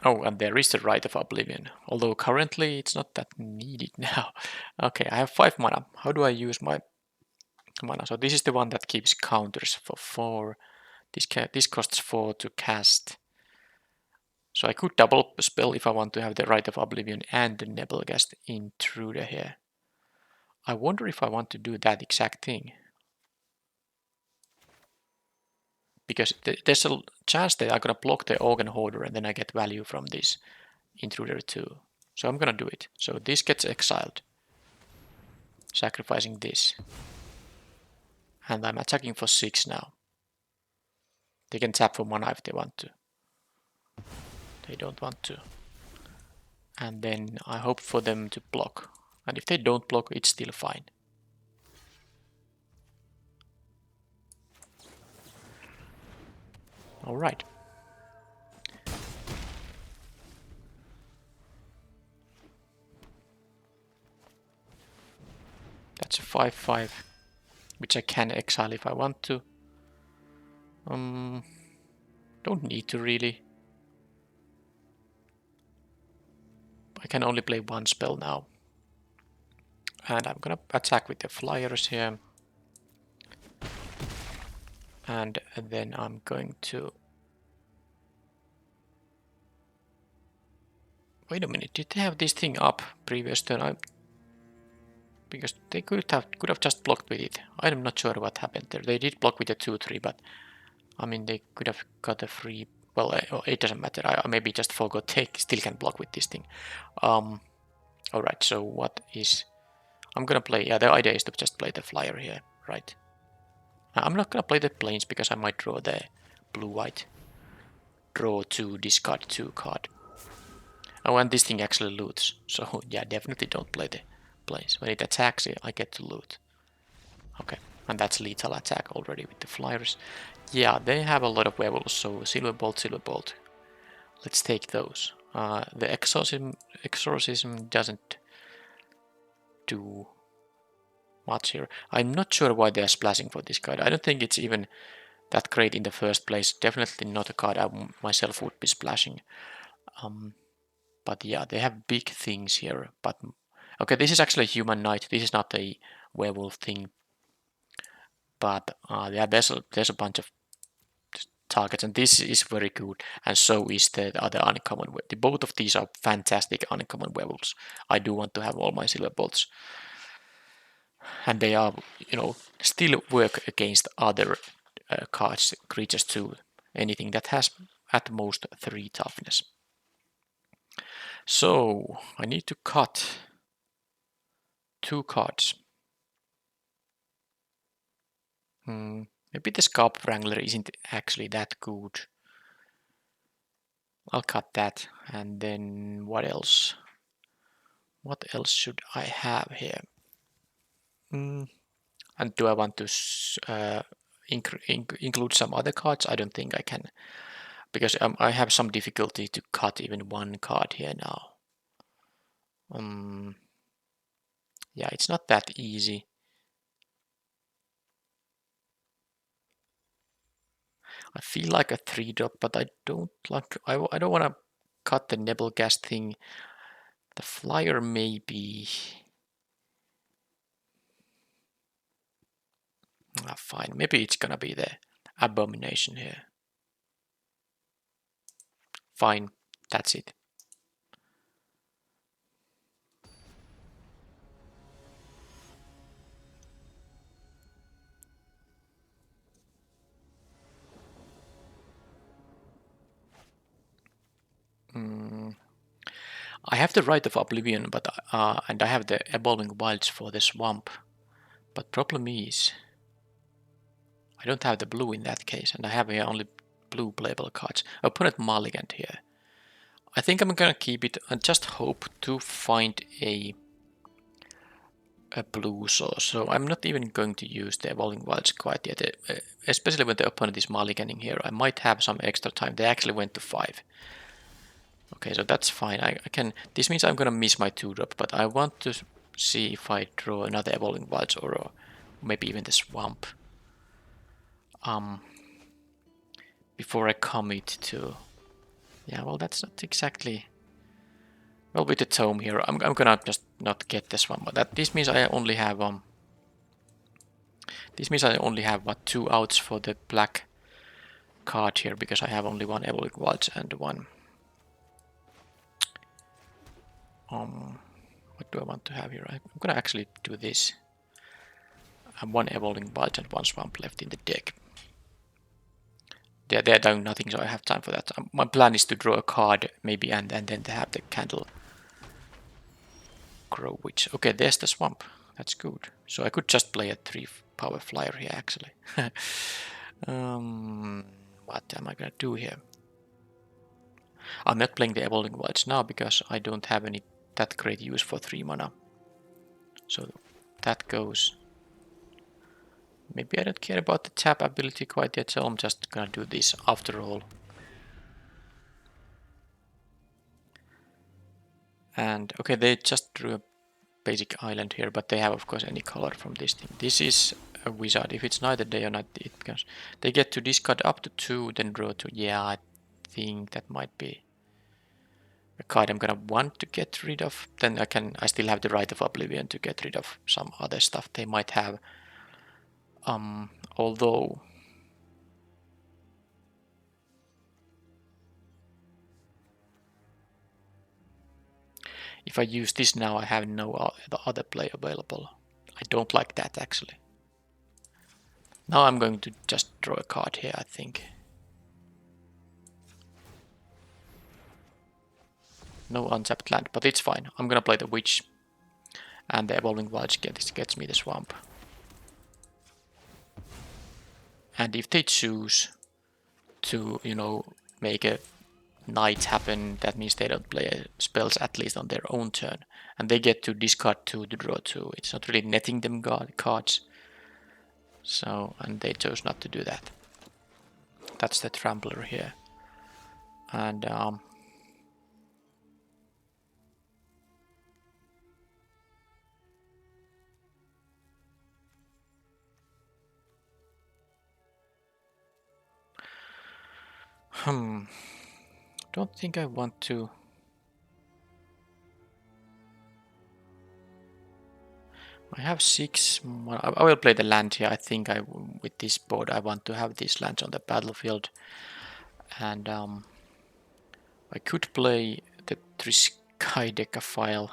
Speaker 1: Oh, and there is the Rite of Oblivion. Although currently it's not that needed now. Okay, I have 5 mana. How do I use my mana? So this is the one that keeps counters for 4. This costs 4 to cast. So I could double spell if I want to have the Rite of Oblivion and the Nebelgast Intruder here. I wonder if I want to do that exact thing. Because there's a chance that I'm gonna block the Organ Hoarder and then I get value from this Intruder too. So I'm gonna do it. So this gets exiled. Sacrificing this. And I'm attacking for 6 now. They can tap for mana if they want to. They don't want to. And then I hope for them to block. And if they don't block, it's still fine. Alright. That's a 5/5, which I can exile if I want to. Don't need to really. I can only play one spell now. And I'm gonna attack with the flyers here. And then I'm going to... Wait a minute, did they have this thing up previous turn? Because they could have just blocked with it. I'm not sure what happened there. They did block with the 2/3, but I mean they could have got a free. Well, it doesn't matter. I maybe just forgot they still can block with this thing. All right. So what is? I'm gonna play. Yeah, the idea is to just play the flyer here, right? I'm not gonna play the planes because I might draw the blue-white. Draw 2, discard 2 card. Oh, and this thing actually loots. So yeah, definitely don't play the planes. When it attacks, I get to loot. Okay, and that's lethal attack already with the flyers. Yeah, they have a lot of werewolves, so silver bolt, silver bolt. Let's take those. The exorcism doesn't do much here. I'm not sure why they are splashing for this card. I don't think it's even that great in the first place. Definitely not a card I myself would be splashing. But yeah, they have big things here. But okay, this is actually a human knight. This is not a werewolf thing. But yeah, there's a bunch of targets, and this is very good, and so is the other uncommon. Both of these are fantastic uncommon werewolves. I do want to have all my silver bolts, and they are, still work against other cards, creatures too. Anything that has at most 3 toughness. So I need to cut 2 cards. Maybe the Scarp Wrangler isn't actually that good. I'll cut that, and then what else? What else should I have here? And do I want to include some other cards? I don't think I can, because I have some difficulty to cut even one card here now. Yeah, it's not that easy. I feel like a 3-drop, but I don't like. I don't want to cut the Nebelgast thing. The flyer maybe. Fine, maybe it's gonna be the abomination here. Fine, that's it. I have the Rite of Oblivion, but and I have the Evolving Wilds for the swamp. But problem is, I don't have the blue in that case, and I have here only blue playable cards. Opponent mulliganed here. I think I'm gonna keep it and just hope to find a blue source. So I'm not even going to use the Evolving Wilds quite yet, especially when the opponent is mulliganing here. I might have some extra time. They actually went to 5. Okay, so that's fine. I can. This means I'm gonna miss my 2-drop, but I want to see if I draw another Evolving Wilds or maybe even the swamp. Before I commit to. Yeah, well, that's not exactly. Well, with the tome here, I'm gonna just not get this one. But this means I only have This means I only have what 2 outs for the black card here because I have only one Evolving Wilds and one. What do I want to have here? I'm gonna actually do this. I have one Evolving Wilds and one swamp left in the deck. They're doing nothing, so I have time for that. My plan is to draw a card, maybe, and then they have the candle grow witch. Okay, there's the swamp. That's good. So I could just play a 3 power flyer here, actually. What am I gonna do here? I'm not playing the Evolving Wilds now because I don't have any that great use for 3 mana. So that goes. Maybe I don't care about the tap ability quite yet, so I'm just gonna do this after all. And okay, they just drew a basic island here, but they have of course any color from this thing. This is a wizard. If it's neither day or night, it becomes. They get to discard up to 2, then draw 2. Yeah, I think that might be a card I'm gonna want to get rid of. Then I still have the Right of Oblivion to get rid of some other stuff they might have. Although if I use this now, I have no other play available. I don't like that actually. Now I'm going to just draw a card here, I think. No untapped land, but it's fine. I'm gonna play the Witch, and the Evolving Wilds gets me the Swamp. And if they choose to, you know, make a night happen, that means they don't play spells at least on their own turn. And they get to discard 2 to draw 2. It's not really netting them cards. So, and they chose not to do that. That's the Trampler here. And don't think I want to. I have 6. I will play the land here. I think with this board I want to have these lands on the battlefield. And I could play the Triskai Decaphile.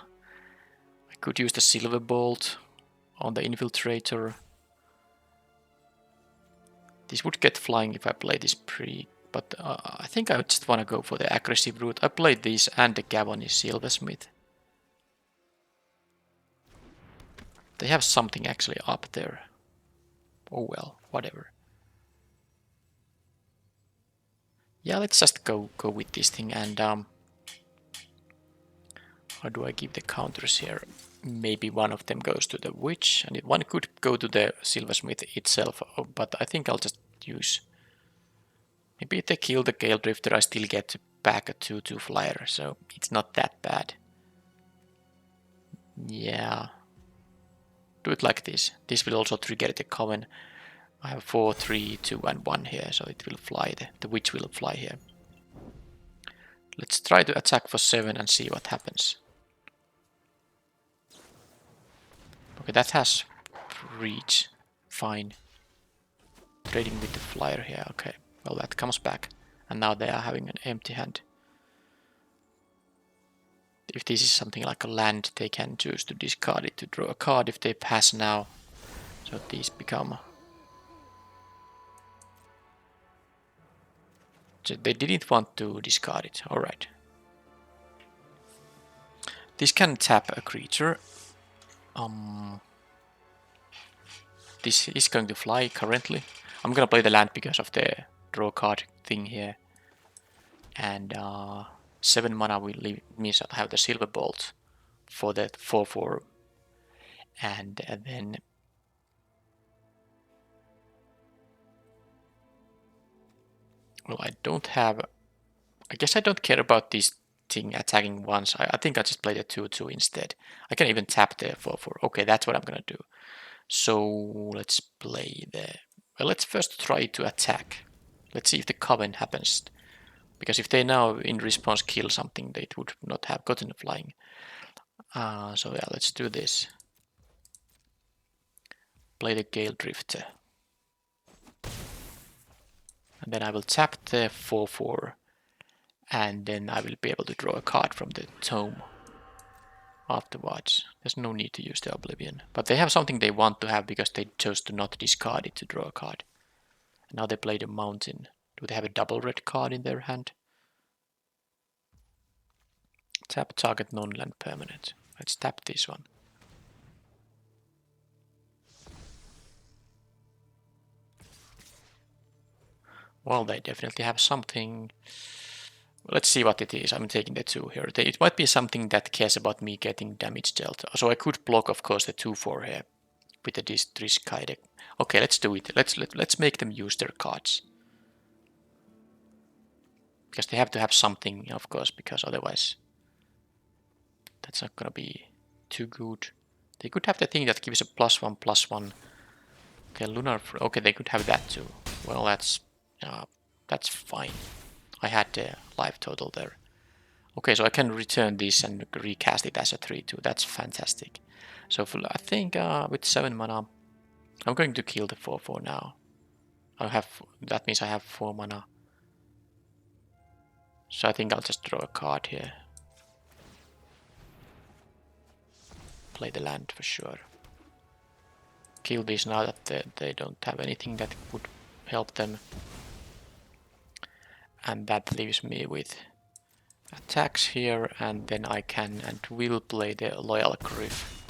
Speaker 1: I could use the Silver Bolt on the Infiltrator. This would get flying if I play this pre, but I think I just want to go for the aggressive route. I played this and the Gavony Silversmith. They have something actually up there. Oh well, whatever. Yeah, let's just go with this thing. And how do I give the counters here? Maybe one of them goes to the Witch, and one could go to the Silversmith itself, but I think I'll just use. Maybe if they kill the Gale Drifter, I still get back a 2/2 flyer, so it's not that bad. Yeah. Do it like this. This will also trigger the Coven. I have 4, 3, 2, and 1 here, so it will fly. The Witch will fly here. Let's try to attack for 7 and see what happens. Okay, that has reach. Fine. Trading with the flyer here. Okay, well that comes back. And now they are having an empty hand. If this is something like a land, they can choose to discard it to draw a card if they pass now. So these become. So they didn't want to discard it. Alright. This can tap a creature. This is going to fly currently. I'm gonna play the land because of the draw card thing here. And 7 mana will means I have the Silver Bolt for that 4/4. And then well, I don't have. I guess I don't care about this thing attacking once. I think I just play the 2/2 instead. I can even tap the 4/4. Okay, that's what I'm gonna do. So let's play the. Well, let's first try to attack. Let's see if the Coven happens. Because if they now in response kill something, they would not have gotten flying. So yeah, let's do this. Play the Gale Drifter. And then I will tap the 4/4. And then I will be able to draw a card from the tome afterwards. There's no need to use the Oblivion. But they have something they want to have because they chose to not discard it to draw a card. And now they play the Mountain. Do they have a double red card in their hand? Tap target non-land permanent. Let's tap this one. Well, they definitely have something. Let's see what it is. I'm taking the 2 here. It might be something that cares about me getting damage dealt. So I could block, of course, the 2/4 here with the discard. Okay, let's do it. Let's make them use their cards. Because they have to have something, of course, because otherwise that's not gonna be too good. They could have the thing that gives a +1/+1. Okay, lunar. Okay, they could have that too. Well, that's fine. I had the life total there. Okay, so I can return this and recast it as a 3/2. That's fantastic. So I think with 7 mana, I'm going to kill the 4/4 now. That means I have 4 mana. So I think I'll just draw a card here. Play the land for sure. Kill these now that they don't have anything that would help them. And that leaves me with attacks here, and then I can and will play the Loyal Griff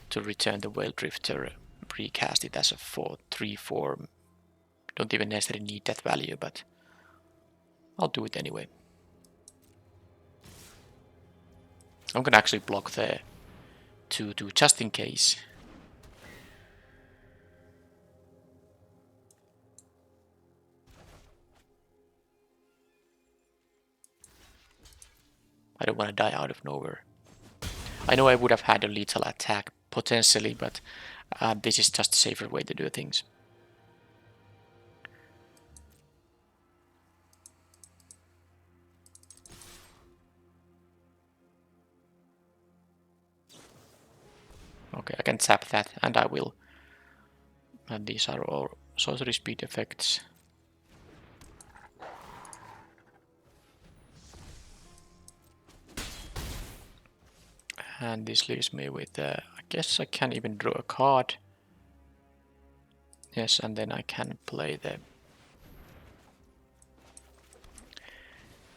Speaker 1: to return the Whale Drifter, recast it as a 3/4. Don't even necessarily need that value, but I'll do it anyway. I'm gonna actually block the 2/2 just in case. I don't want to die out of nowhere. I know I would have had a lethal attack potentially, but this is just a safer way to do things. Okay, I can tap that, and I will. And these are all sorcery speed effects. And this leaves me with, I guess I can even draw a card. Yes, and then I can play the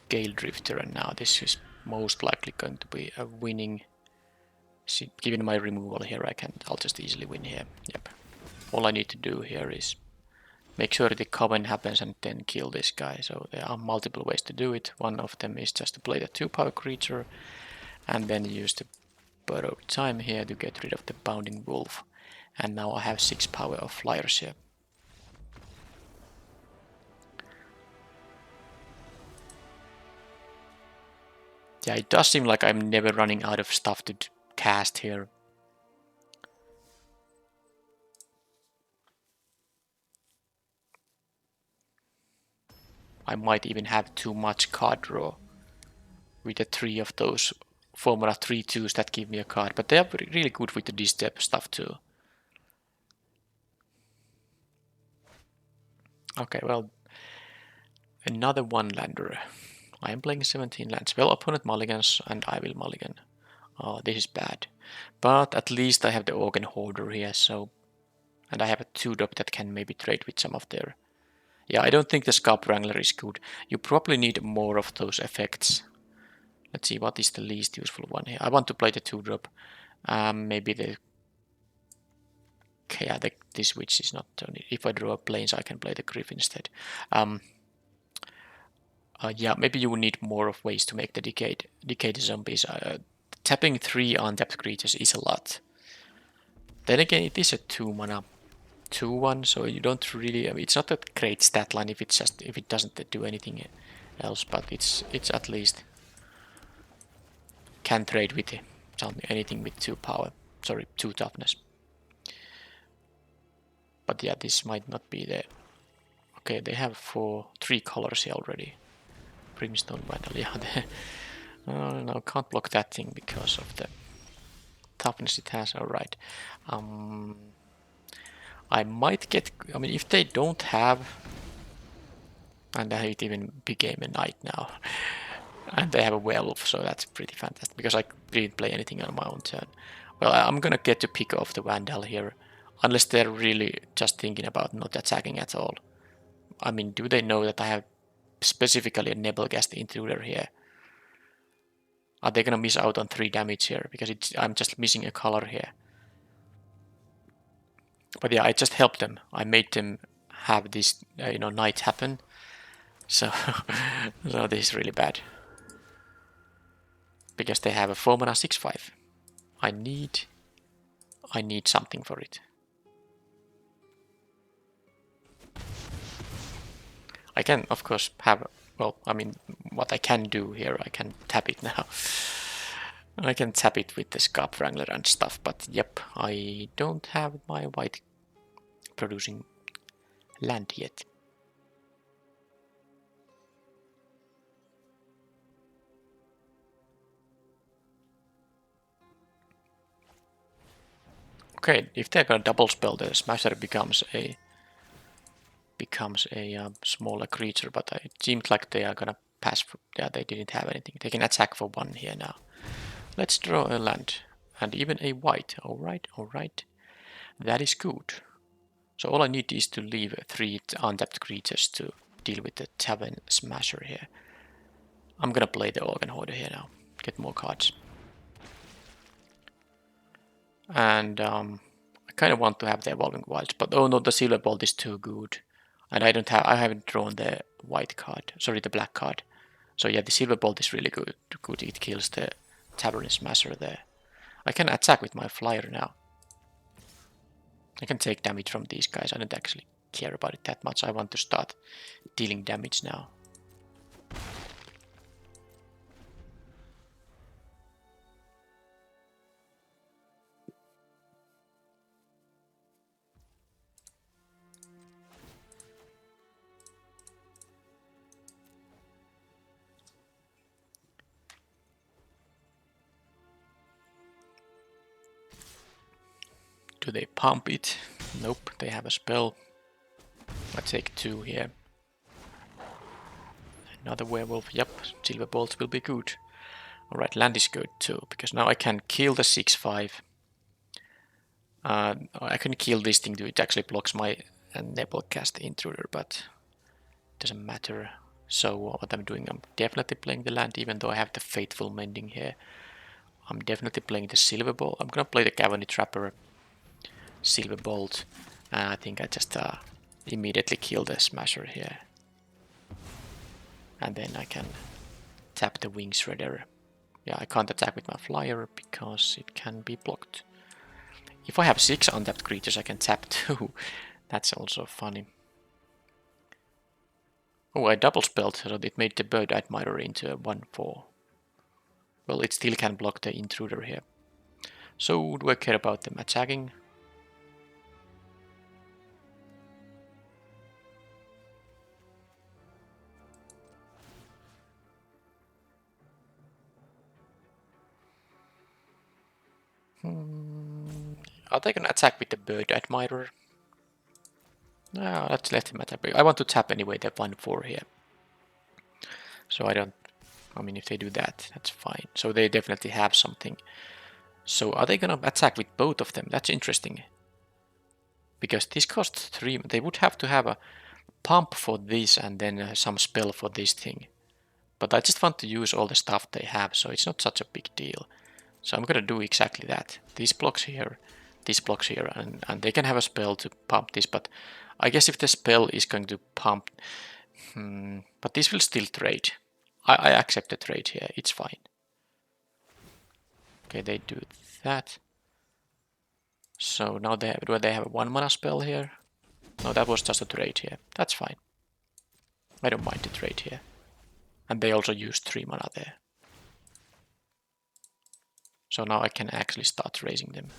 Speaker 1: Gale Drifter, and now this is most likely going to be a winning. See, given my removal here, I'll just easily win here. Yep. All I need to do here is make sure the coven happens and then kill this guy. So there are multiple ways to do it. One of them is just to play the 2-power creature and then use the borrowed time here to get rid of the Bounding Wolf. And now I have 6 power of flyers here. Yeah, it does seem like I'm never running out of stuff to cast here. I might even have too much card draw with the 3 of those formula 3/2s that give me a card, but they are really good with the disturb stuff too. Okay, well, another one lander. I am playing 17 lands. Well, opponent mulligans and I will mulligan. Oh, this is bad. But at least I have the Organ Hoarder here, so... And I have a 2-drop that can maybe trade with some of their... Yeah, I don't think the Scarp Wrangler is good. You probably need more of those effects. Let's see, what is the least useful one here? I want to play the 2-drop. Maybe the... Okay, yeah, this witch is not... If I draw a plains, I can play the Griff instead. Yeah, maybe you will need more of ways to make the decayed zombies. Tapping 3 untapped creatures is a lot. Then again, it is a 2 mana 2/1, so you don't really. I mean, it's not a great stat line if it doesn't do anything else, but it's at least can trade with anything with 2 power. Sorry, 2 toughness. But yeah, this might not be the. Okay, they have 3 colors here already. Brimstone Vandal, yeah. No, can't block that thing because of the toughness it has. Alright. I might get... I mean, if they don't have... And it even became a knight now. And they have a werewolf, so that's pretty fantastic. Because I didn't play anything on my own turn. Well, I'm gonna get to pick off the Vandal here. Unless they're really just thinking about not attacking at all. I mean, do they know that I have specifically a Nebelgast Intruder here? Are they gonna miss out on 3 damage here? Because I'm just missing a color here. But yeah, I just helped them. I made them have this, knight happen. So, so this is really bad. Because they have a 4 mana 6/5. I need something for it. I can, of course, have... Well, I mean, what I can do here, I can tap it now. I can tap it with the Scarp Wrangler and stuff, but yep, I don't have my white producing land yet. Okay, if they're gonna double spell, the Smasher becomes a smaller creature, but it seemed like they are gonna pass. Yeah, they didn't have anything. They can attack for 1 here now. Let's draw a land and even a white. All right, that is good. So all I need is to leave 3 untapped creatures to deal with the Tavern Smasher here. I'm gonna play the Organ Hoarder here now. Get more cards. And I kind of want to have the Evolving Wilds, but oh no, the Silver Bolt is too good. And I haven't drawn the white card, sorry, the black card. So yeah, the Silver Bolt is really good. It kills the Tavern Smasher there. I can attack with my flyer now. I can take damage from these guys. I don't actually care about it that much. I want to start dealing damage now. Do they pump it? Nope, they have a spell. I take 2 here. Another werewolf, yep, Silver Bolts will be good. Alright, land is good too, because now I can kill the 6/5. I can kill this thing too, it actually blocks my Nebelcast Intruder, but it doesn't matter. So what I'm doing, I'm definitely playing the land, even though I have the Fateful Mending here. I'm definitely playing the Silver Bolt. I'm gonna play the Cavern Trapper, Silver Bolt. I think I just immediately kill the Smasher here. And then I can tap the Wing Shredder. Yeah, I can't attack with my flyer because it can be blocked. If I have 6 untapped creatures, I can tap 2. That's also funny. Oh, I double spelled, so it made the Bird Admirer into a 1/4. Well, it still can block the Intruder here. So, do I care about them attacking? Are they gonna attack with the Bird Admirer? No, let's let him attack. I want to tap anyway the 1/4 here. So I don't... I mean, if they do that, that's fine. So they definitely have something. So are they gonna attack with both of them? That's interesting. Because this costs 3... They would have to have a pump for this and then some spell for this thing. But I just want to use all the stuff they have, so it's not such a big deal. So I'm gonna do exactly that. These blocks here, and they can have a spell to pump this, but I guess if the spell is going to pump... but this will still trade. I accept the trade here, it's fine. Okay, they do that. So now do they have a 1 mana spell here? No, that was just a trade here. That's fine. I don't mind the trade here. And they also used 3 mana there. So now I can actually start raising them.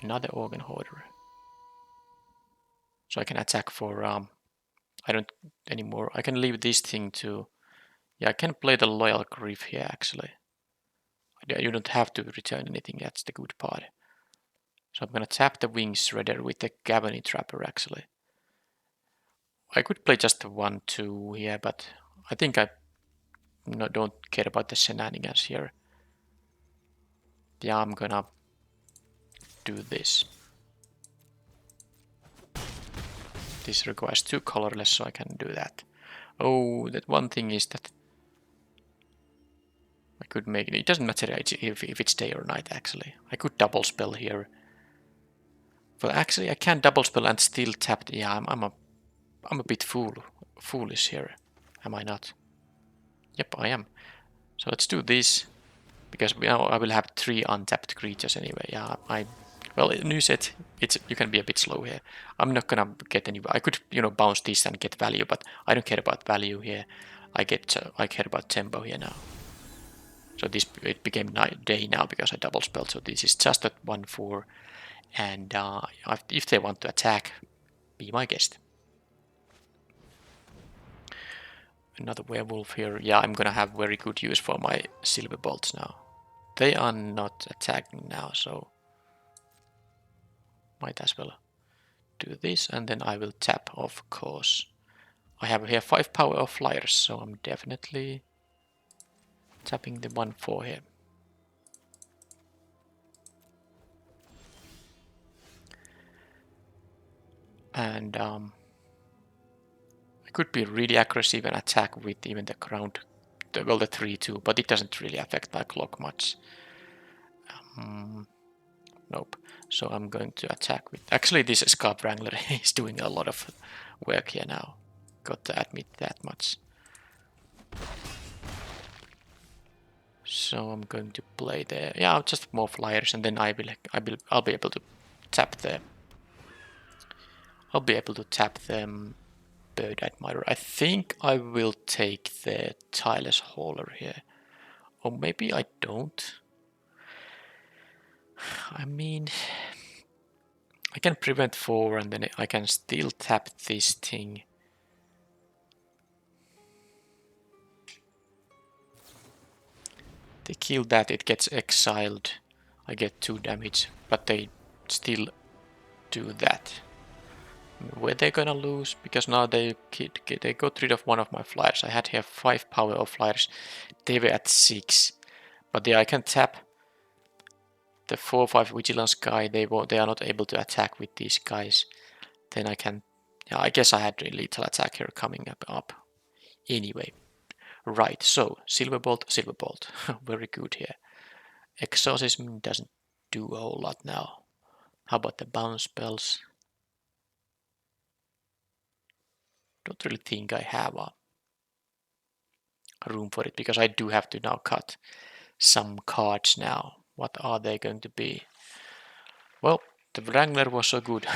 Speaker 1: Another Organ Hoarder. So I can attack for... I don't anymore. I can leave this thing to... Yeah, I can play the Loyal Grief here actually. You don't have to return anything, that's the good part. So I'm gonna tap the Wing Shredder with the Cavern Trapper actually. I could play just the 1/2 here, but I think I don't care about the shenanigans here. Yeah, I'm gonna do this. This requires 2 colorless, so I can do that. Oh, that one thing is that I could make it. It doesn't matter if it's day or night, actually. I could double spell here. But actually, I can double spell and still tap. Yeah, I'm a I'm a bit foolish here, am I not? Yep, I am. So let's do this, because now I will have 3 untapped creatures anyway. Yeah, well, new set, you can be a bit slow here. I'm not gonna get any. I could, bounce this and get value, but I don't care about value here. I care about tempo here now. So it became day now because I double spelled. So this is just at 1/4, and if they want to attack, be my guest. Another werewolf here. Yeah, I'm gonna have very good use for my silver bolts now. They are not attacking now, so might as well do this, and then I will tap, of course. I have here 5 power of flyers, so I'm definitely tapping the 1/4 here. And I could be really aggressive and attack with even the ground, the 3/2, but it doesn't really affect my clock much. Nope. So I'm going to attack with... Actually, this Scarp Wrangler is doing a lot of work here now. Got to admit that much. So I'm going to play there. Yeah, just more flyers, and then I'll be able to tap the... I'll be able to tap them Bird Admirer. I think I will take the Tireless Hauler here. Or maybe I don't. I mean, I can prevent 4 and then I can still tap this thing. They kill that, it gets exiled. I get 2 damage, but they still do that. Were they gonna lose? Because now they got rid of one of my flyers. I had here 5 power of flyers. They were at 6. But yeah, I can tap the 4/5 vigilance guy. They are not able to attack with these guys. Then I can... Yeah, I guess I had a lethal attack here coming up. Anyway. Right, so Silverbolt. Very good here. Exorcism doesn't do a whole lot now. How about the bounce spells? Don't really think I have a room for it, because I do have to now cut some cards now. What are they going to be? Well, the Wrangler was so good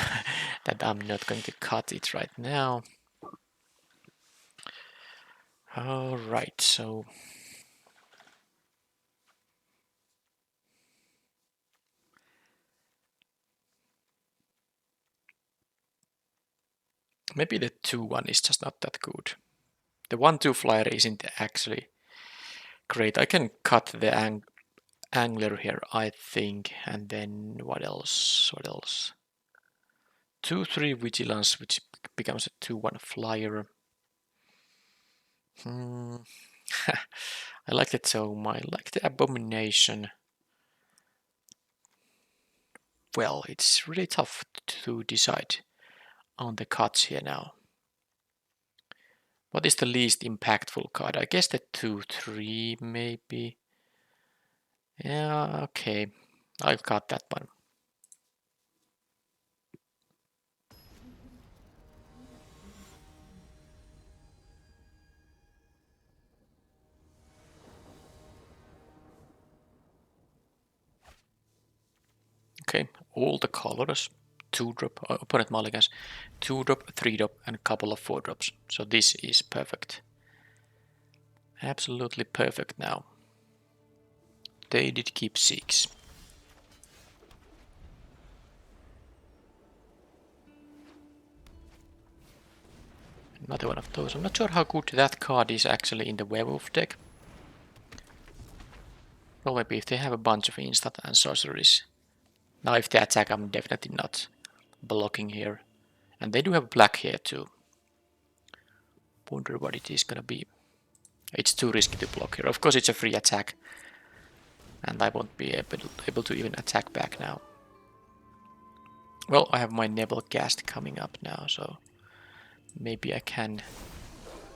Speaker 1: that I'm not going to cut it right now. Alright, so... maybe the 2/1 is just not that good. The 1/2 flyer isn't actually great. I can cut the angler here, I think, and then what else? 2/3 vigilance, which becomes a 2/1 flyer. I like the tome, I like the abomination. Well, it's really tough to decide on the cuts here now. What is the least impactful card? I guess the 2/3 maybe. Yeah, okay. I'll cut that one. Okay, all the colors. 2-drop, opponent mulligans, 2-drop, 3-drop, and a couple of 4-drops. So this is perfect. Absolutely perfect now. They did keep 6. Another one of those. I'm not sure how good that card is actually in the werewolf deck. Well, maybe if they have a bunch of instant and sorceries. Now if they attack, I'm definitely not blocking here. And they do have black here too. Wonder what it is gonna be. It's too risky to block here. Of course it's a free attack. And I won't be able to even attack back now. Well, I have my Nebel cast coming up now, so maybe I can...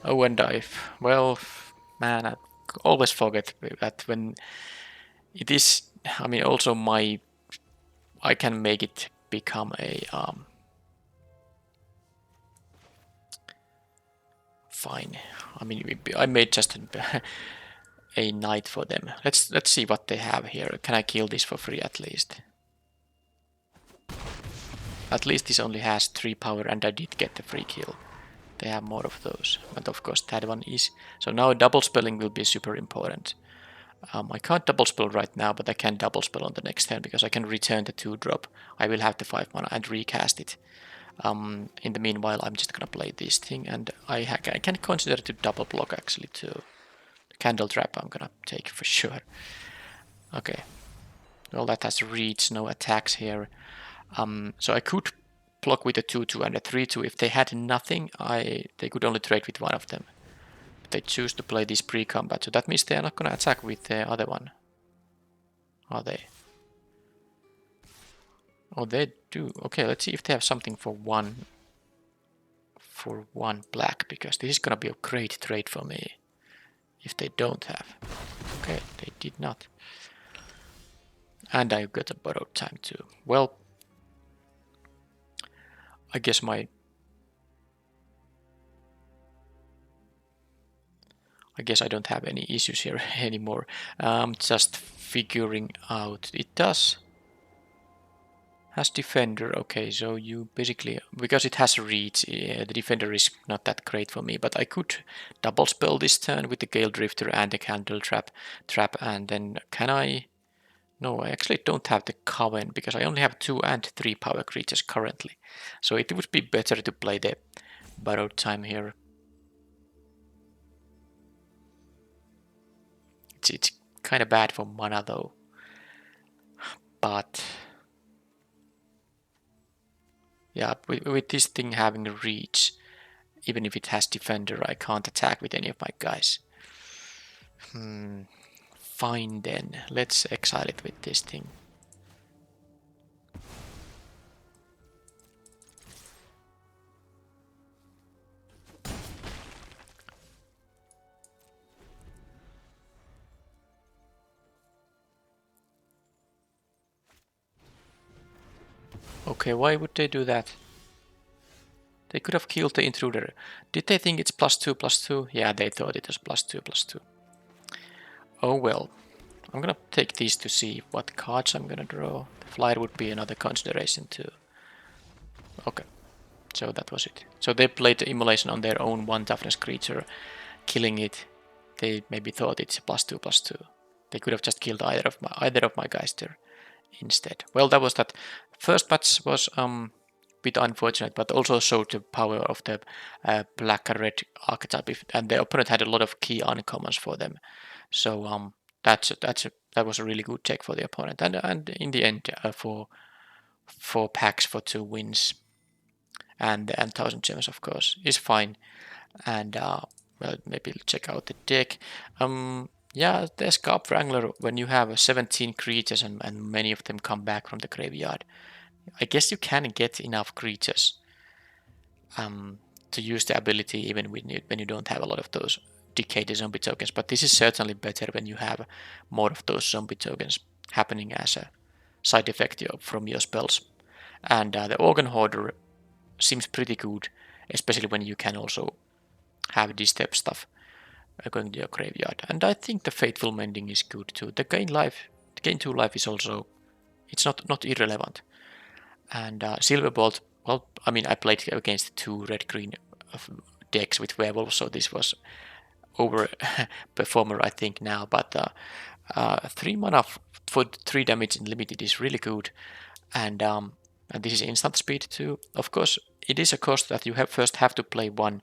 Speaker 1: Oh, and dive. Well, man, I always forget that when it is... I mean, also I can make it become a... fine. I mean, I made just a knight for them. Let's see what they have here. Can I kill this for free at least? At least this only has 3 power and I did get the free kill. They have more of those, but of course that one is. So now double spelling will be super important. I can't double spell right now, but I can double spell on the next turn because I can return the 2-drop. I will have the 5 mana and recast it. In the meanwhile, I'm just gonna play this thing, and I can consider to double block actually too. The candle trap I'm gonna take for sure. Okay. Well, that has reach, no attacks here. So I could block with a 2-2 and a 3-2. If they had nothing, they could only trade with one of them. But they choose to play this pre-combat, so that means they are not gonna attack with the other one. Are they? Oh, they do. Okay, let's see if they have something for one black, because this is gonna be a great trade for me if they don't have. Okay, they did not. And I got a borrowed time too. Well, I guess I don't have any issues here anymore. Just figuring out. It has defender. Okay, so you basically, because it has reach, the defender is not that great for me. But I could double spell this turn with the Gale Drifter and the Candle Trap, and then can I? No, I actually don't have the Coven because I only have 2 and 3 power creatures currently. So it would be better to play the borrowed time here. It's kind of bad for mana though. But yeah, with this thing having reach, even if it has defender, I can't attack with any of my guys. Fine then, let's exile it with this thing. Okay, why would they do that? They could have killed the intruder. Did they think it's +2/+2? Yeah, they thought it was +2/+2. Oh well. I'm gonna take these to see what cards I'm gonna draw. The flyer would be another consideration too. Okay, so that was it. So they played the immolation on their own 1 toughness creature, killing it. They maybe thought it's +2/+2. They could have just killed either of my guys there instead. Well, that was that. First match was bit unfortunate, but also showed the power of the black and red archetype, and the opponent had a lot of key uncommons for them. So that was a really good check for the opponent, and in the end, for 4 packs for 2 wins and 1,000 gems, of course, is fine. And well, maybe check out the deck. Yeah, the Scarp Wrangler, when you have 17 creatures and many of them come back from the graveyard, I guess you can get enough creatures to use the ability even when you don't have a lot of those decayed zombie tokens. But this is certainly better when you have more of those zombie tokens happening as a side effect from your spells. And the Organ Hoarder seems pretty good, especially when you can also have disturb stuff going to your graveyard. And I think the Fateful Mending is good too. The gain 2 life is also, it's not irrelevant. And Silverbolt, well, I mean, I played against 2 red-green decks with werewolves, so this was over performer, I think, now. But 3 mana for 3 damage in limited is really good. And this is instant speed too. Of course, it is a cost that you first have to pay 1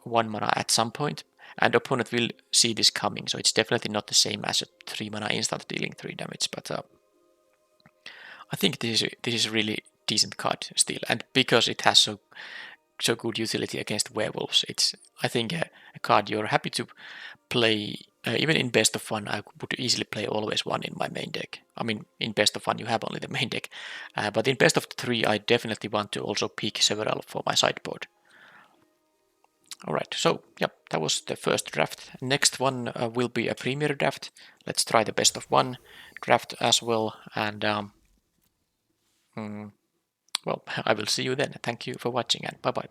Speaker 1: mana at some point, and opponent will see this coming. So it's definitely not the same as a 3 mana instant dealing 3 damage. But I think this is a really decent card still, and because it has so good utility against werewolves, it's, I think, a card you're happy to play. Even in best of 1, I would easily play always 1 in my main deck. I mean, in best of 1 you have only the main deck, but in best of 3 I definitely want to also pick several for my sideboard. Alright, so yep, that was the first draft. Next one will be a premier draft. Let's try the best of 1 draft as well, and well, I will see you then. Thank you for watching, and bye bye.